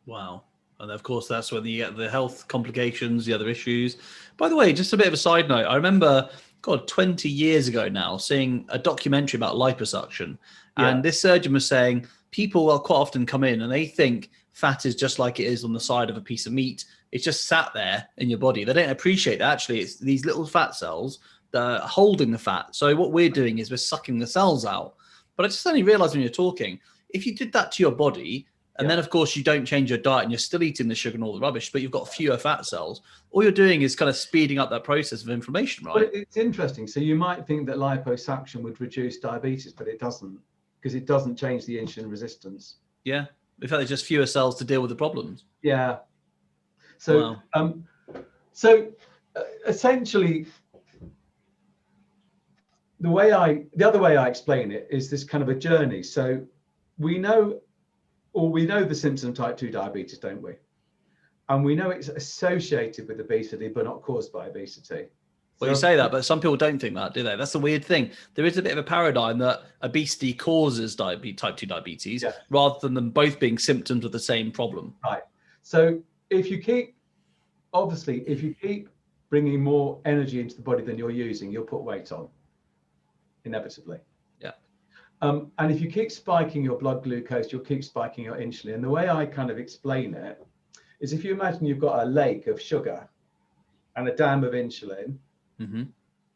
Wow. And of course, that's when you get the health complications, the other issues. By the way, just a bit of a side note, I remember, 20 years ago now, seeing a documentary about liposuction. Yeah. And this surgeon was saying people will quite often come in and they think fat is just like it is on the side of a piece of meat. It's just sat there in your body. They don't appreciate that. Actually, it's these little fat cells that are holding the fat. So what we're doing is we're sucking the cells out. But I just only realized when you're talking, if you did that to your body, and then, of course, you don't change your diet and you're still eating the sugar and all the rubbish, but you've got fewer fat cells, all you're doing is kind of speeding up that process of inflammation, right? But it's interesting. So you might think that liposuction would reduce diabetes, but it doesn't, because it doesn't change the insulin resistance. Yeah. In fact, there's just fewer cells to deal with the problems. Yeah. So, essentially, the other way I explain it is this kind of a journey. So we know the symptoms of type 2 diabetes, don't we? And we know it's associated with obesity, but not caused by obesity. Well, you say that, but some people don't think that, do they? That's the weird thing. There is a bit of a paradigm that obesity causes type 2 diabetes, rather than them both being symptoms of the same problem. Right. So if you keep bringing more energy into the body than you're using, you'll put weight on, inevitably. Yeah. And if you keep spiking your blood glucose, you'll keep spiking your insulin. And the way I kind of explain it is, if you imagine you've got a lake of sugar and a dam of insulin,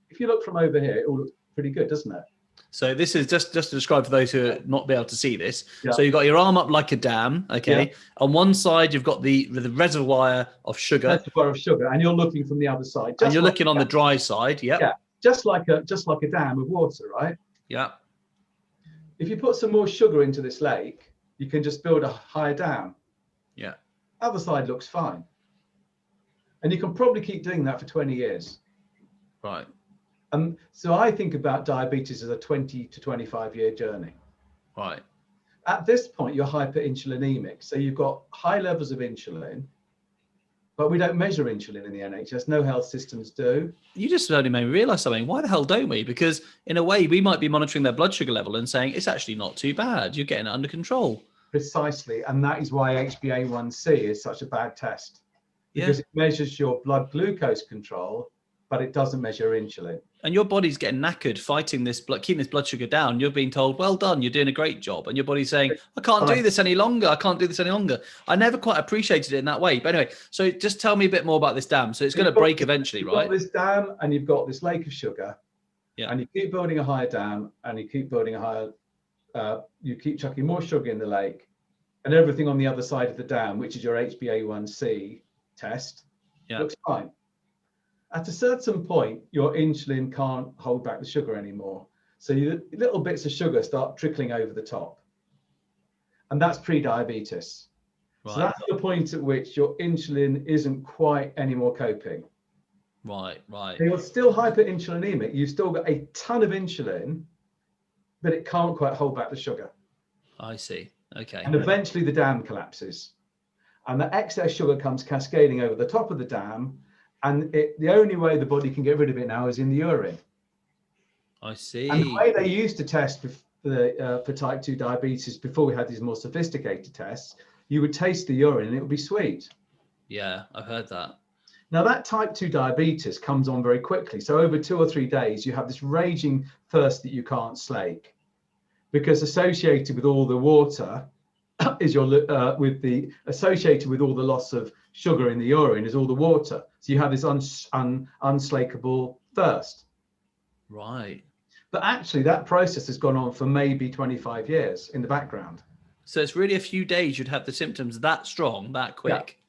if you look from over here, it all looks pretty good, doesn't it? So this is just to describe for those who are not be able to see this. Yeah. So you've got your arm up like a dam, okay? Yeah. On one side, you've got the reservoir of sugar. Reservoir of sugar, and you're looking from the other side. And you're looking on the dry side, Yeah, just like a dam of water, right? Yeah. If you put some more sugar into this lake, you can just build a higher dam. Yeah. Other side looks fine. And you can probably keep doing that for 20 years. Right. So I think about diabetes as a 20 to 25 year journey. Right. At this point, you're hyperinsulinemic. So you've got high levels of insulin, but we don't measure insulin in the NHS. No health systems do. You just only made me realize something. Why the hell don't we? Because in a way, we might be monitoring their blood sugar level and saying, it's actually not too bad. You're getting it under control. Precisely. And that is why HbA1c is such a bad test. Because it measures your blood glucose control, but it doesn't measure insulin. And your body's getting knackered fighting this, keeping this blood sugar down. You're being told, well done, you're doing a great job. And your body's saying, I can't do this any longer. I can't do this any longer. I never quite appreciated it in that way. But anyway, so just tell me a bit more about this dam. So it's going to break eventually, right? You've got this dam and you've got this lake of sugar. Yeah. And you keep building a higher dam and you keep building a higher, you keep chucking more sugar in the lake, and everything on the other side of the dam, which is your HbA1c test, looks fine. At a certain point, your insulin can't hold back the sugar anymore. So little bits of sugar start trickling over the top. And that's pre-diabetes. Right. So that's the point at which your insulin isn't quite anymore coping. Right. So you're still hyperinsulinemic. You've still got a ton of insulin, but it can't quite hold back the sugar. I see. Okay. And eventually the dam collapses. And the excess sugar comes cascading over the top of the dam. And the only way the body can get rid of it now is in the urine. I see. And the way they used to test for type 2 diabetes before we had these more sophisticated tests, you would taste the urine and it would be sweet. Yeah, I've heard that. Now that type 2 diabetes comes on very quickly. So over 2 or 3 days, you have this raging thirst that you can't slake, because associated with all the water is associated with all the loss of sugar in the urine is all the water. So you have this unslakable thirst. Right. But actually that process has gone on for maybe 25 years in the background. So it's really a few days you'd have the symptoms that strong, that quick.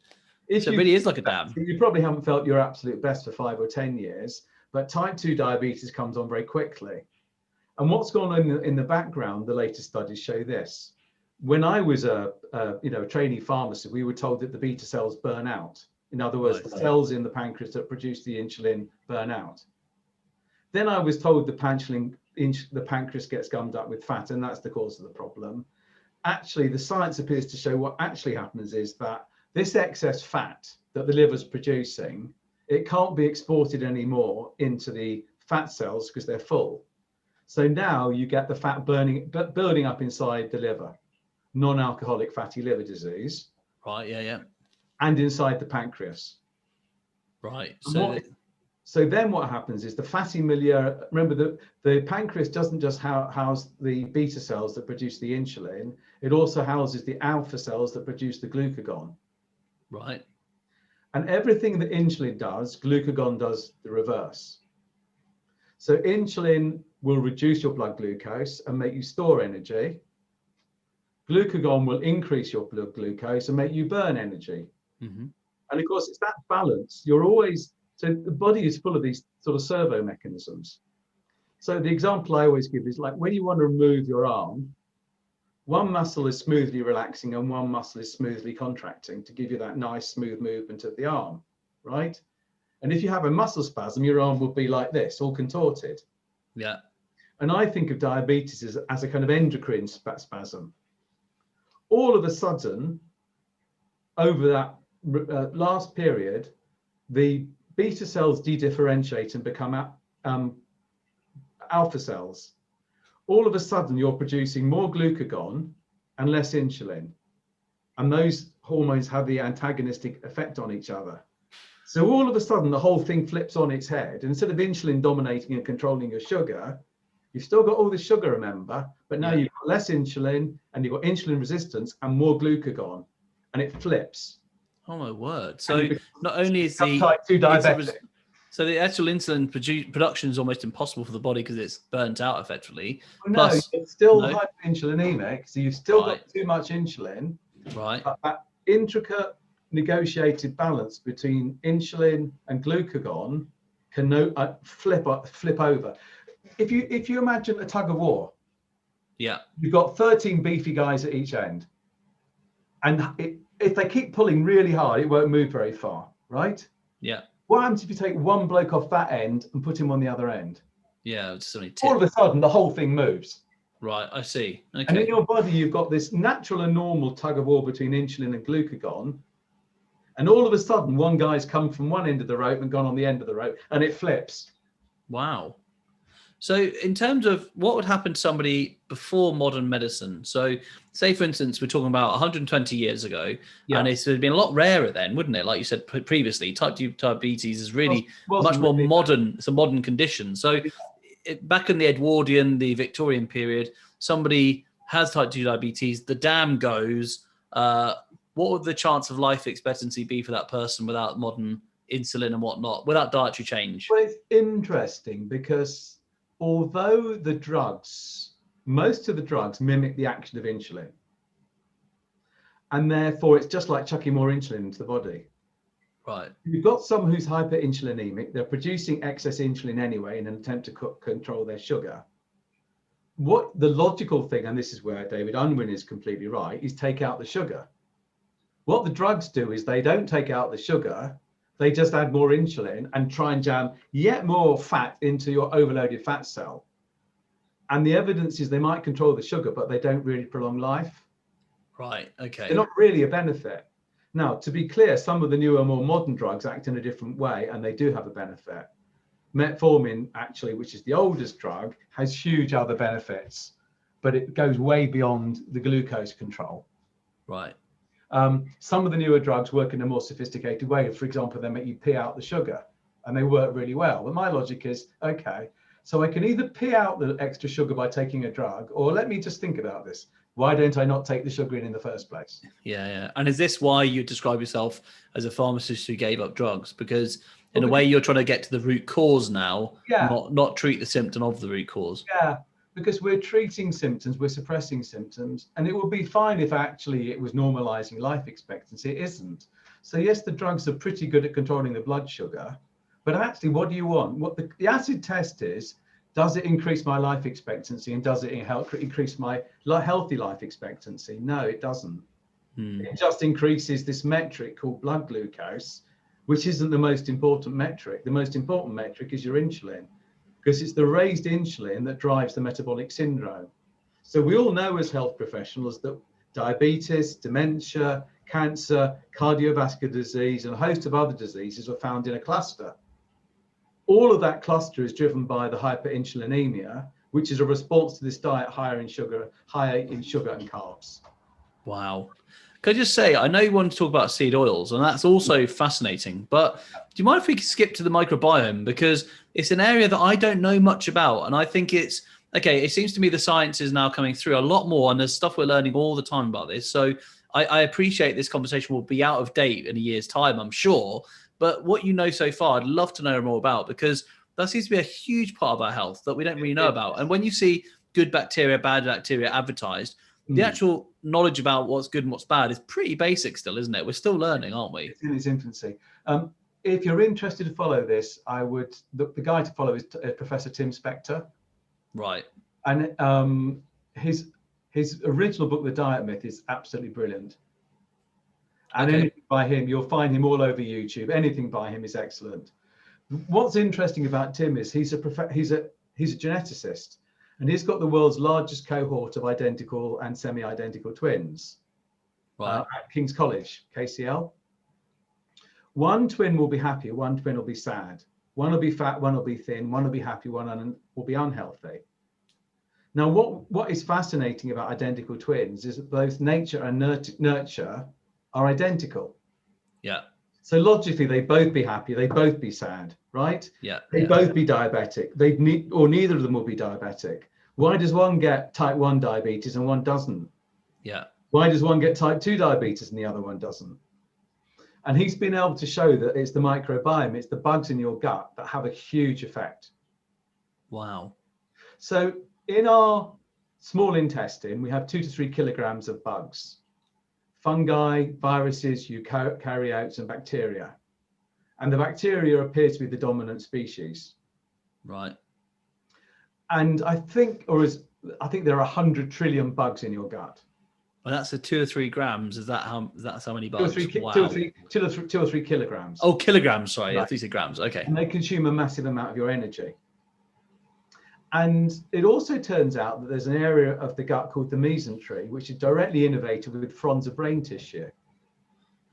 Yeah. So it really is like a dam. You probably haven't felt your absolute best for 5 or 10 years, but type 2 diabetes comes on very quickly. And what's gone on in the background, the latest studies show this. When I was a trainee pharmacist, we were told that the beta cells burn out. In other words, the cells in the pancreas that produce the insulin burn out. Then I was told the pancreas gets gummed up with fat, and that's the cause of the problem. Actually, the science appears to show what actually happens is that this excess fat that the liver's producing, it can't be exported anymore into the fat cells because they're full. So now you get the fat building up inside the liver, non-alcoholic fatty liver disease. Right, yeah. And inside the pancreas. Right. So then what happens is the fatty milieu, remember the pancreas doesn't just house the beta cells that produce the insulin, it also houses the alpha cells that produce the glucagon. Right. And everything that insulin does, glucagon does the reverse. So insulin will reduce your blood glucose and make you store energy. Glucagon will increase your blood glucose and make you burn energy. Mm-hmm. And of course, it's that balance. So the body is full of these sort of servo mechanisms. So the example I always give is like when you want to remove your arm, one muscle is smoothly relaxing and one muscle is smoothly contracting to give you that nice smooth movement of the arm, right? And if you have a muscle spasm, your arm will be like this, all contorted. Yeah. And I think of diabetes as a kind of endocrine spasm. All of a sudden, over that last period, the beta cells dedifferentiate and become alpha cells. All of a sudden, you're producing more glucagon and less insulin. And those hormones have the antagonistic effect on each other. So all of a sudden, the whole thing flips on its head. And instead of insulin dominating and controlling your sugar, you've still got all the sugar, remember, but now you've got less insulin and you've got insulin resistance and more glucagon, and it flips. Oh my word! So not only is the type 2 diabetic, so the actual insulin production is almost impossible for the body because it's burnt out effectively. Well, no, it's still hyperinsulinemic, so you've still got too much insulin. Right. But that intricate negotiated balance between insulin and glucagon can flip over. If you imagine a tug of war, you've got 13 beefy guys at each end, and if they keep pulling really hard, it won't move very far, right? Yeah. What happens if you take one bloke off that end and put him on the other end? Yeah, it's only all of a sudden the whole thing moves. Right, I see. Okay. And in your body, you've got this natural and normal tug of war between insulin and glucagon. And all of a sudden, one guy's come from one end of the rope and gone on the end of the rope, and it flips. Wow. So in terms of what would happen to somebody before modern medicine, so say, for instance, we're talking about 120 years ago, and it's been a lot rarer then, wouldn't it? Like you said previously, type 2 diabetes is really much more modern. It's a modern condition. So back in the Edwardian, the Victorian period, somebody has type 2 diabetes, the dam goes, what would the chance of life expectancy be for that person without modern insulin and whatnot, without dietary change? Well, it's interesting because although most of the drugs mimic the action of insulin, and therefore it's just like chucking more insulin into the body. Right. You've got someone who's hyperinsulinemic, they're producing excess insulin anyway in an attempt to control their sugar. What the logical thing, and this is where David Unwin is completely right, is take out the sugar. What the drugs do is they don't take out the sugar, they just add more insulin and try and jam yet more fat into your overloaded fat cell. And the evidence is they might control the sugar, but they don't really prolong life. Right, okay. They're not really a benefit. Now, to be clear, some of the newer, more modern drugs act in a different way, and they do have a benefit. Metformin, actually, which is the oldest drug, has huge other benefits, but it goes way beyond the glucose control. Right. Some of the newer drugs work in a more sophisticated way. For example, they make you pee out the sugar, and they work really well. But my logic is, okay, so I can either pee out the extra sugar by taking a drug, or let me just think about this. Why don't I not take the sugar in the first place? Yeah. And is this why you describe yourself as a pharmacist who gave up drugs? Because in a way, you're trying to get to the root cause now, not treat the symptom of the root cause. Yeah, because we're treating symptoms, we're suppressing symptoms, and it would be fine if actually it was normalizing life expectancy. It isn't. So yes, the drugs are pretty good at controlling the blood sugar, but actually, what do you want? What the acid test is, does it increase my life expectancy, and does it help increase my healthy life expectancy? No, it doesn't. It just increases this metric called blood glucose, which isn't the most important metric. The most important metric is your insulin, because it's the raised insulin that drives the metabolic syndrome. So we all know as health professionals that diabetes, dementia, cancer, cardiovascular disease, and a host of other diseases are found in a cluster. All of that cluster is driven by the hyperinsulinemia, which is a response to this diet higher in sugar and carbs. Wow. Could I just say, I know you want to talk about seed oils, and that's also fascinating, but do you mind if we skip to the microbiome? Because it's an area that I don't know much about. And I think it seems to me the science is now coming through a lot more, and there's stuff we're learning all the time about this. So I appreciate this conversation will be out of date in a year's time, I'm sure. But what you know so far, I'd love to know more about, because that seems to be a huge part of our health that we don't really know about. And when you see good bacteria, bad bacteria advertised, the actual knowledge about what's good and what's bad is pretty basic still, isn't it? We're still learning, aren't we? It's in its infancy. If you're interested to follow this, the guy to follow is Professor Tim Spector. Right. And his original book, The Diet Myth, is absolutely brilliant. And anything by him, you'll find him all over YouTube. Anything by him is excellent. What's interesting about Tim is he's a geneticist, and he's got the world's largest cohort of identical and semi-identical twins at King's College, KCL. One twin will be happy, one twin will be sad. One will be fat, one will be thin, one will be happy, one will be unhealthy. Now, what is fascinating about identical twins is that both nature and nurture are identical. Yeah. So logically, they both be happy, they both be sad, right? Yeah. They both be diabetic. Or neither of them will be diabetic. Why does one get type 1 diabetes and one doesn't? Yeah. Why does one get type 2 diabetes and the other one doesn't? And he's been able to show that it's the microbiome, it's the bugs in your gut that have a huge effect. Wow. So in our small intestine, we have 2 to 3 kilograms of bugs. Fungi, viruses, eukaryotes, and bacteria. And the bacteria appear to be the dominant species. Right. And I think there are 100 trillion bugs in your gut. Well, that's 2 or 3 grams. That's how many bugs? 2 or 3 kilograms. Oh, kilograms. Sorry. Right. I thought you said grams. Okay. And they consume a massive amount of your energy. And it also turns out that there's an area of the gut called the mesentery, which is directly innervated with fronds of brain tissue.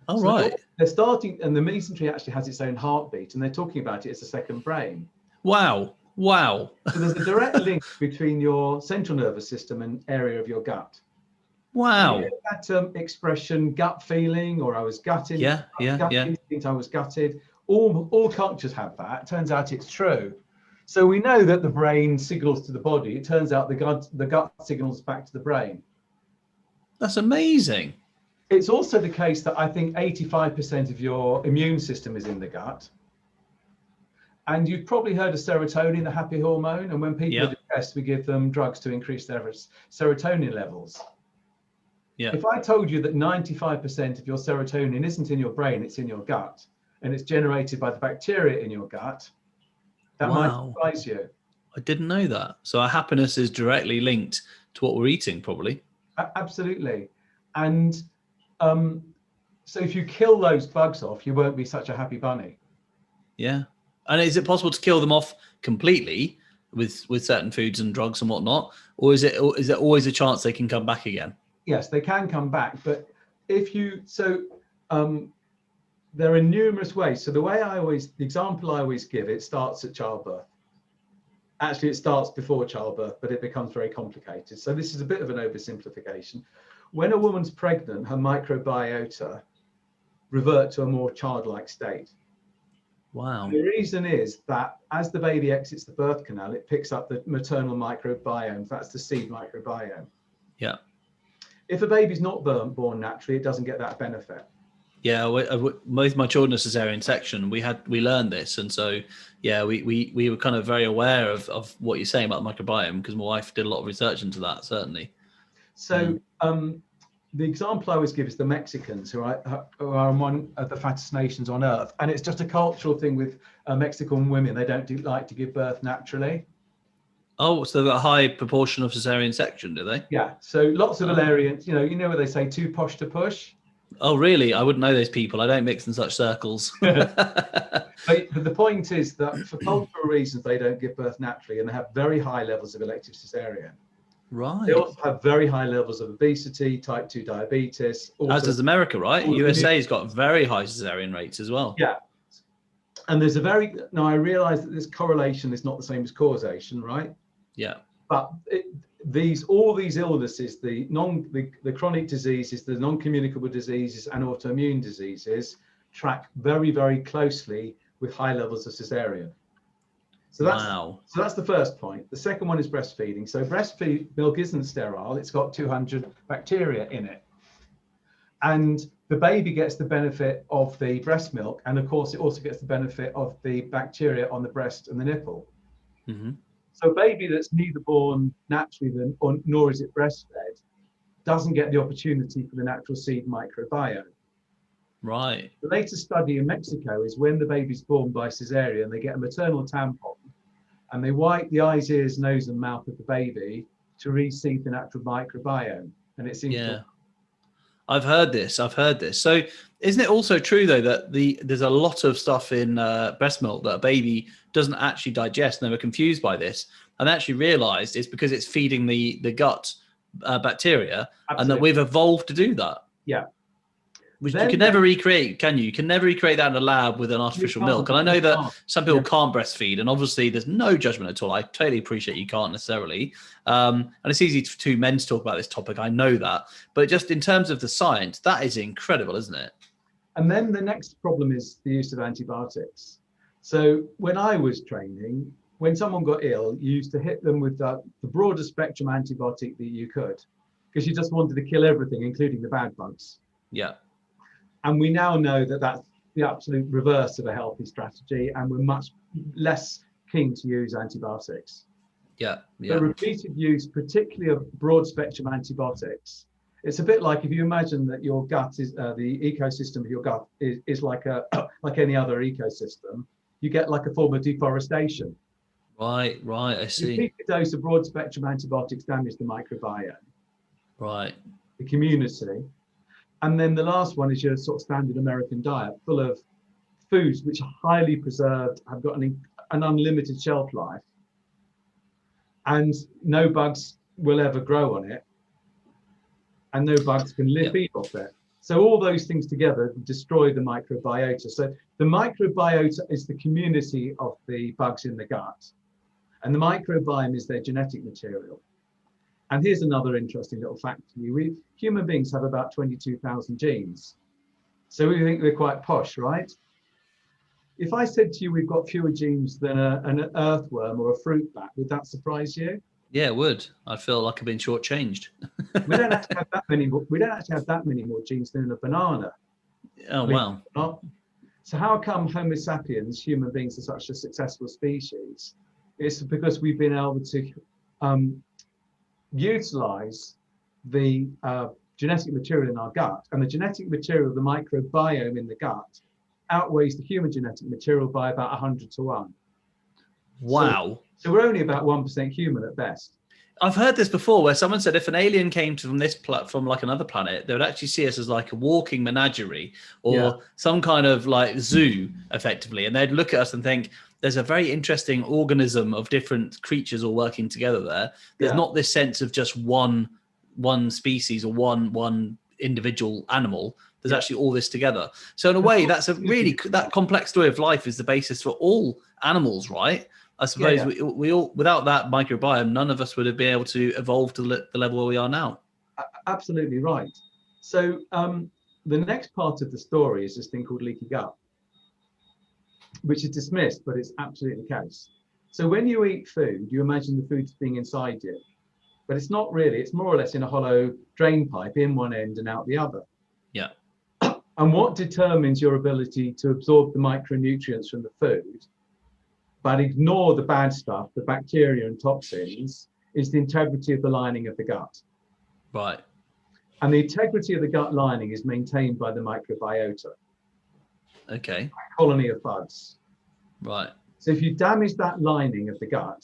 Oh, so right. They're starting, and the mesentery actually has its own heartbeat, and they're talking about it as a second brain. Wow. So there's a direct link between your central nervous system and area of your gut. Wow. That expression, gut feeling, or I was gutted. Yeah. Instinct, I was gutted. All cultures have that. It turns out it's true. So we know that the brain signals to the body. It turns out the gut signals back to the brain. That's amazing. It's also the case that I think 85% of your immune system is in the gut. And you've probably heard of serotonin, the happy hormone. And when people are depressed, we give them drugs to increase their serotonin levels. Yeah. If I told you that 95% of your serotonin isn't in your brain, it's in your gut, and it's generated by the bacteria in your gut, that might surprise you. I didn't know that. So our happiness is directly linked to what we're eating, probably. Absolutely. And so if you kill those bugs off, you won't be such a happy bunny. Yeah. And is it possible to kill them off completely with certain foods and drugs and whatnot? Or is there always a chance they can come back again? Yes, they can come back. But there are numerous ways. So the example I always give, it starts at childbirth. Actually, it starts before childbirth, but it becomes very complicated. So this is a bit of an oversimplification. When a woman's pregnant, her microbiota revert to a more childlike state. Wow. The reason is that as the baby exits the birth canal, it picks up the maternal microbiome. That's the seed microbiome. Yeah. If a baby's not born naturally, it doesn't get that benefit. Yeah, most of my children are cesarean section. We learned this, and so yeah, we were kind of very aware of what you're saying about the microbiome, because my wife did a lot of research into that, certainly. So the example I always give is the Mexicans, who are one of the fattest nations on earth, and it's just a cultural thing with Mexican women. They don't like to give birth naturally. Oh, so they've got a high proportion of cesarean section, do they? Yeah. So lots of valerians. You know what they say, too posh to push. Oh, really? I wouldn't know those people. I don't mix in such circles. But the point is that for cultural reasons, they don't give birth naturally, and they have very high levels of elective cesarean. Right. They also have very high levels of obesity, type 2 diabetes. As does America, right? USA's got very high cesarean rates as well. Yeah. And there's now I realize that this correlation is not the same as causation, right? Yeah. But all these illnesses, the chronic diseases, the non-communicable diseases, and autoimmune diseases track very, very closely with high levels of cesarean. So that's the first point. The second one is breastfeeding. So breastfeed milk isn't sterile. It's got 200 bacteria in it. And the baby gets the benefit of the breast milk. And of course, it also gets the benefit of the bacteria on the breast and the nipple. Mm-hmm. So a baby that's neither born naturally nor is it breastfed doesn't get the opportunity for the natural seed microbiome. Right. The latest study in Mexico is when the baby's born by cesarean, they get a maternal tampon and they wipe the eyes, ears, nose and mouth of the baby to reseed the natural microbiome. And it seems I've heard this. So isn't it also true, though, that there's a lot of stuff in breast milk that a baby doesn't actually digest, and they were confused by this and actually realized it's because it's feeding the gut bacteria. Absolutely. And that we've evolved to do that. Yeah. Which you can never recreate, can you? You can never recreate that in a lab with an artificial milk. And I know that some people can't breastfeed, and obviously there's no judgment at all. I totally appreciate you can't necessarily. And it's easy for two men to talk about this topic. I know that. But just in terms of the science, that is incredible, isn't it? And then the next problem is the use of antibiotics. So when I was training, when someone got ill, you used to hit them with the broadest spectrum antibiotic that you could, because you just wanted to kill everything, including the bad bugs. Yeah. And we now know that that's the absolute reverse of a healthy strategy, and we're much less keen to use antibiotics. Yeah. The repeated use, particularly of broad spectrum antibiotics, it's a bit like if you imagine that your gut is the ecosystem of your gut is like any other ecosystem, you get like a form of deforestation. Right. I see. Repeated dose of broad spectrum antibiotics damage the microbiome. Right. The community. And then the last one is your sort of standard American diet, full of foods which are highly preserved, have got an unlimited shelf life, and no bugs will ever grow on it, and no bugs can feed off it. So all those things together destroy the microbiota. So the microbiota is the community of the bugs in the gut, and the microbiome is their genetic material. And here's another interesting little fact to you. Human beings have about 22,000 genes. So we think we're quite posh, right? If I said to you we've got fewer genes than an earthworm or a fruit bat, would that surprise you? Yeah, it would. I'd feel like I've been shortchanged. We don't actually have that many. We don't actually have that many more genes than a banana. Oh, wow. So how come Homo sapiens, human beings, are such a successful species? It's because we've been able to utilize the genetic material in our gut, and the genetic material, the microbiome in the gut, outweighs the human genetic material by about 100 to 1. Wow. So we're only about 1% human at best. I've heard this before, where someone said if an alien came from like another planet, they would actually see us as like a walking menagerie or some kind of like zoo, effectively, and they'd look at us and think, there's a very interesting organism of different creatures all working together there. There's not this sense of just one species or one individual animal. There's actually all this together. So in a way, that's a really, that complex story of life is the basis for all animals, right? I suppose Yeah. we all, without that microbiome, none of us would have been able to evolve to the level where we are now. Absolutely right. So the next part of the story is this thing called leaky gut, which is dismissed, but it's absolutely the case. So when you eat food, you imagine the food's being inside you, but it's not really. It's more or less in a hollow drain pipe in one end and out the other. Yeah. And what determines your ability to absorb the micronutrients from the food, but ignore the bad stuff, the bacteria and toxins, is the integrity of the lining of the gut. Right. And the integrity of the gut lining is maintained by the microbiota, Okay. a colony of bugs. Right. So if you damage that lining of the gut,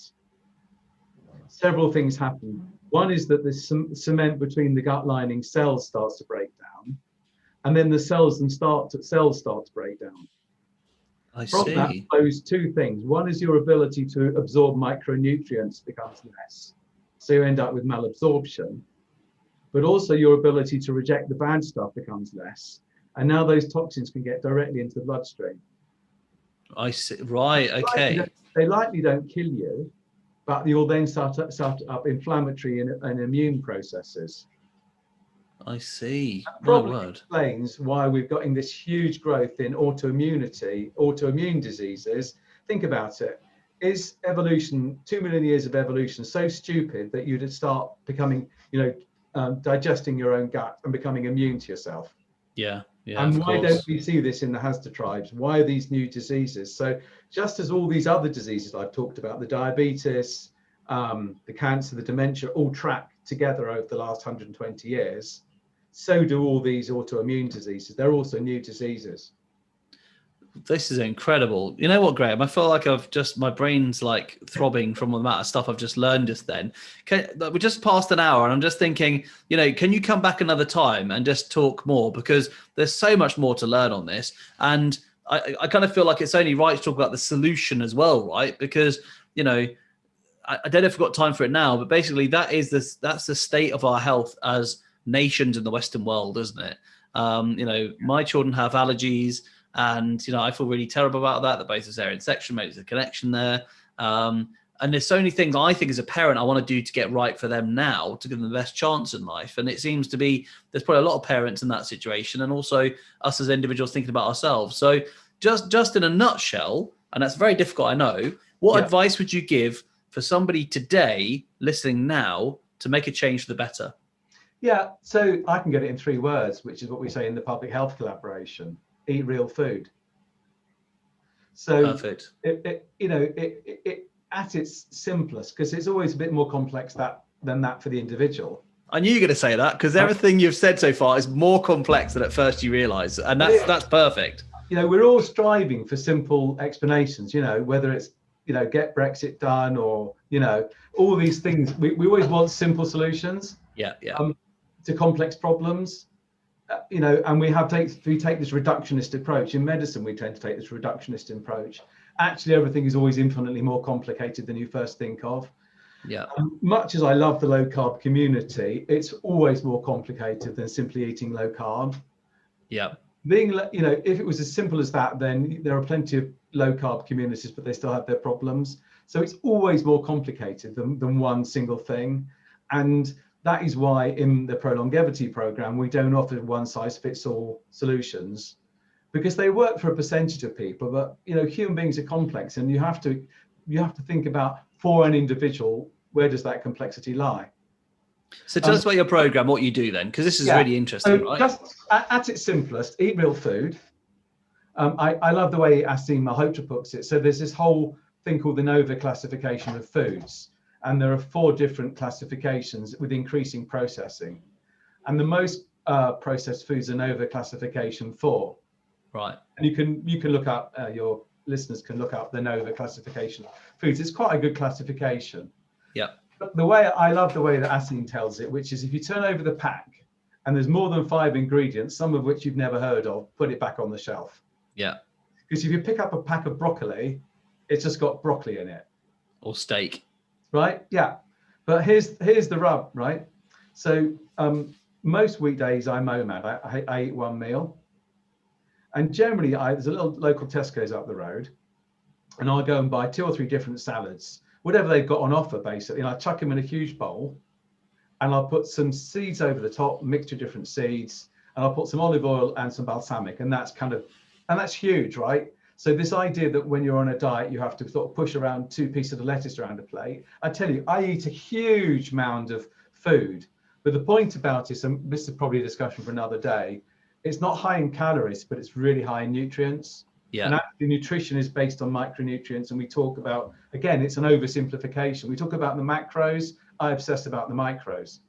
several things happen. One is that the cement between the gut lining cells starts to break down, and then the cells start to break down. I From that see. flows two things. One is your ability to absorb micronutrients becomes less, so you end up with malabsorption. But also your ability to reject the bad stuff becomes less, and now those toxins can get directly into the bloodstream. I see. Right. Okay. They likely don't kill you, but you'll then start up inflammatory and immune processes. I see. That My probably word. explains why we've got this huge growth in autoimmune diseases. Think about it. Is evolution, 2 million years of evolution, so stupid that you'd start becoming, digesting your own gut and becoming immune to yourself? Yeah. Yeah. And Of why course. don't we see this in the Hazda tribes? Why are these new diseases? So just as all these other diseases I've talked about, the diabetes, the cancer, the dementia, all track together over the last 120 years, so do all these autoimmune diseases. They're also new diseases. This is incredible. You know what, Graham? I feel like my brain's like throbbing from the amount of stuff I've just learned just then. We're just past an hour and I'm just thinking, can you come back another time and just talk more? Because there's so much more to learn on this. And I kind of feel like it's only right to talk about the solution as well, right? Because, I don't know if we've got time for it now, but basically that's the state of our health as nations in the Western world, isn't it? My children have allergies. And, I feel really terrible about that. The base cesarean section, maybe there's a connection there. And there's so many things I think as a parent I want to do to get right for them now to give them the best chance in life. And it seems to be, there's probably a lot of parents in that situation and also us as individuals thinking about ourselves. So just in a nutshell, and that's very difficult, I know, what advice would you give for somebody today listening now to make a change for the better? Yeah, so I can get it in 3 words, which is what we say in the public health collaboration: eat real food. So Perfect. it at its simplest, because it's always a bit more complex than that for the individual. I knew you were going to say that because everything you've said so far is more complex than at first you realize. And that's perfect. We're all striving for simple explanations, whether it's, get Brexit done or, all these things. We always want simple solutions. Yeah. To complex problems. And we take this reductionist approach. In medicine, we tend to take this reductionist approach. Actually, everything is always infinitely more complicated than you first think of. Yeah. Much as I love the low carb community, it's always more complicated than simply eating low carb. Yeah. If it was as simple as that, then there are plenty of low carb communities, but they still have their problems. So it's always more complicated than one single thing. And that is why in the ProLongevity program, we don't offer one size fits all solutions, because they work for a percentage of people. But, human beings are complex, and you have to think about, for an individual, where does that complexity lie? So tell us about your program, what you do then, because this is really interesting, right? Just at its simplest, eat real food. I love the way Asim Malhotra puts it. So there's this whole thing called the NOVA classification of foods. And there are 4 different classifications with increasing processing. And the most processed foods are NOVA classification 4. Right. And you can look up, your listeners can look up the NOVA classification of foods. It's quite a good classification. Yeah. But I love the way that Asim tells it, which is if you turn over the pack and there's more than 5 ingredients, some of which you've never heard of, put it back on the shelf. Yeah. Because if you pick up a pack of broccoli, it's just got broccoli in it. Or steak. Right? Yeah. But here's the rub, right? So most weekdays I'm OMAD. I eat one meal. And generally, there's a little local Tesco's up the road. and I'll go and buy 2 or 3 different salads, whatever they've got on offer, basically. And I chuck them in a huge bowl, and I'll put some seeds over the top, mixture of different seeds, and I'll put some olive oil and some balsamic, and that's huge, right? So this idea that when you're on a diet, you have to sort of push around 2 pieces of lettuce around a plate. I tell you, I eat a huge amount of food, but the point about it, and this is probably a discussion for another day, it's not high in calories, but it's really high in nutrients. Yeah. And actually nutrition is based on micronutrients. And we talk about, again, it's an oversimplification. We talk about the macros. I obsess about the micros.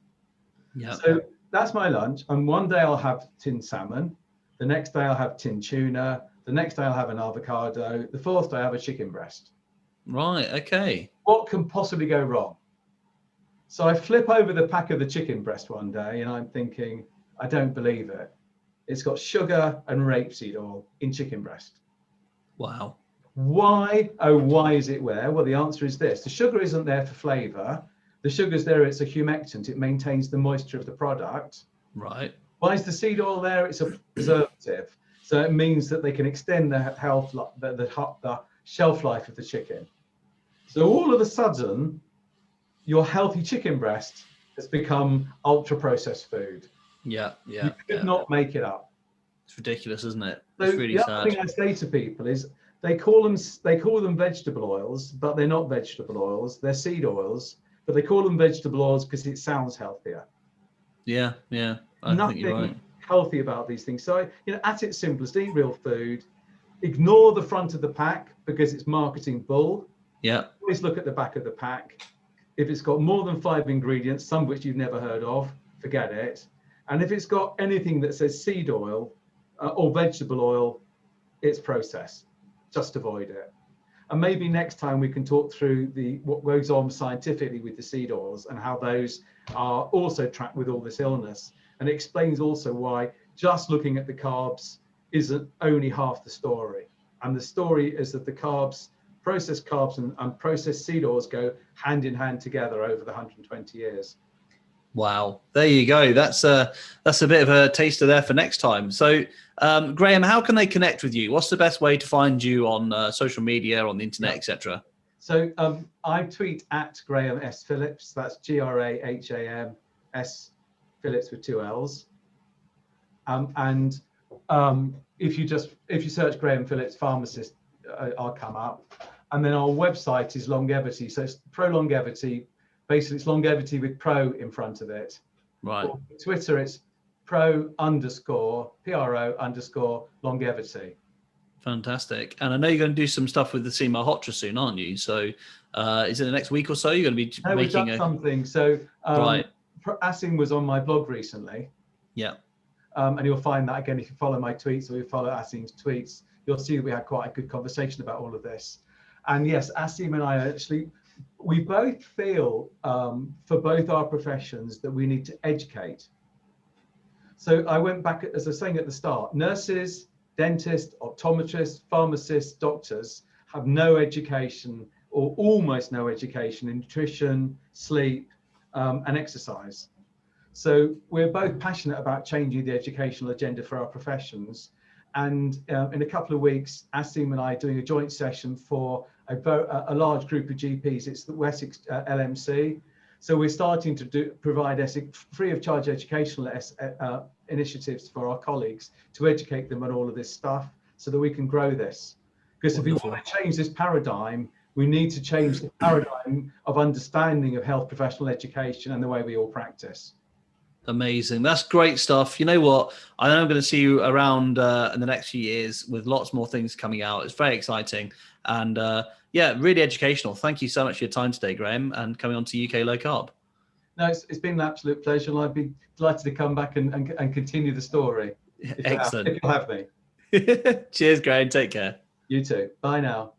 Yeah. So that's my lunch. And one day I'll have tinned salmon. The next day I'll have tinned tuna. The next day I'll have an avocado. The fourth day I have a chicken breast. Right. Okay. What can possibly go wrong? So I flip over the pack of the chicken breast one day and I'm thinking, I don't believe it. It's got sugar and rapeseed oil in chicken breast. Wow. Why? Oh, why is it there? Well, the answer is this. The sugar isn't there for flavor. The sugar's there, it's a humectant. It maintains the moisture of the product. Right. Why is the seed oil there? It's a preservative. So it means that they can extend the the shelf life of the chicken. So all of a sudden, your healthy chicken breast has become ultra processed food. Yeah. Yeah. You could not make it up. It's ridiculous, isn't it? So It's really the sad. other thing I say to people is they call them vegetable oils, but they're not vegetable oils. They're seed oils, but they call them vegetable oils because it sounds healthier. Yeah. Yeah. I think you're right. Nothing healthy about these things. So, at its simplest, eat real food. Ignore the front of the pack because it's marketing bull. Yeah. Always look at the back of the pack. If it's got more than 5 ingredients, some which you've never heard of, forget it. And if it's got anything that says seed oil or vegetable oil, it's processed. Just avoid it. And maybe next time we can talk through what goes on scientifically with the seed oils and how those are also tracked with all this illness. And it explains also why just looking at the carbs isn't only half the story. And the story is that the carbs, processed carbs and processed seed oils go hand in hand together over the 120 years. Wow. There you go. That's a bit of a taster there for next time. So, Graham, how can they connect with you? What's the best way to find you on social media, on the internet, etc.? So I tweet at Graham S. Phillips. That's GRAHAM S. Phillips with 2 L's. If you search Graham Phillips Pharmacist, I'll come up. And then our website is longevity. So it's pro longevity. Basically, it's longevity with pro in front of it. Right. Or Twitter, it's pro_longevity. Fantastic. And I know you're going to do some stuff with the SEMA Hotra soon, aren't you? So is it the next week or so you're going to be We've done something. So right. Asim was on my blog recently. Yeah. And you'll find that again if you follow my tweets or you follow Asim's tweets, you'll see that we had quite a good conversation about all of this. And yes, Asim and I we both feel for both our professions that we need to educate. So I went back, as I was saying at the start, nurses, dentists, optometrists, pharmacists, doctors have no education or almost no education in nutrition, sleep, and exercise. So we're both passionate about changing the educational agenda for our professions. And in a couple of weeks, Asim and I are doing a joint session for a large group of GPs. It's the Wessex LMC. So we're starting to provide free of charge educational initiatives for our colleagues to educate them on all of this stuff so that we can grow this. Because if we want to change this paradigm, we need to change the paradigm of understanding of health professional education and the way we all practice. Amazing. That's great stuff. You know what? I know I'm going to see you around in the next few years with lots more things coming out. It's very exciting and really educational. Thank you so much for your time today, Graham, and coming on to UK Low Carb. No, it's been an absolute pleasure. And I'd be delighted to come back and continue the story. Excellent. If you'll have me. Cheers, Graham. Take care. You too. Bye now.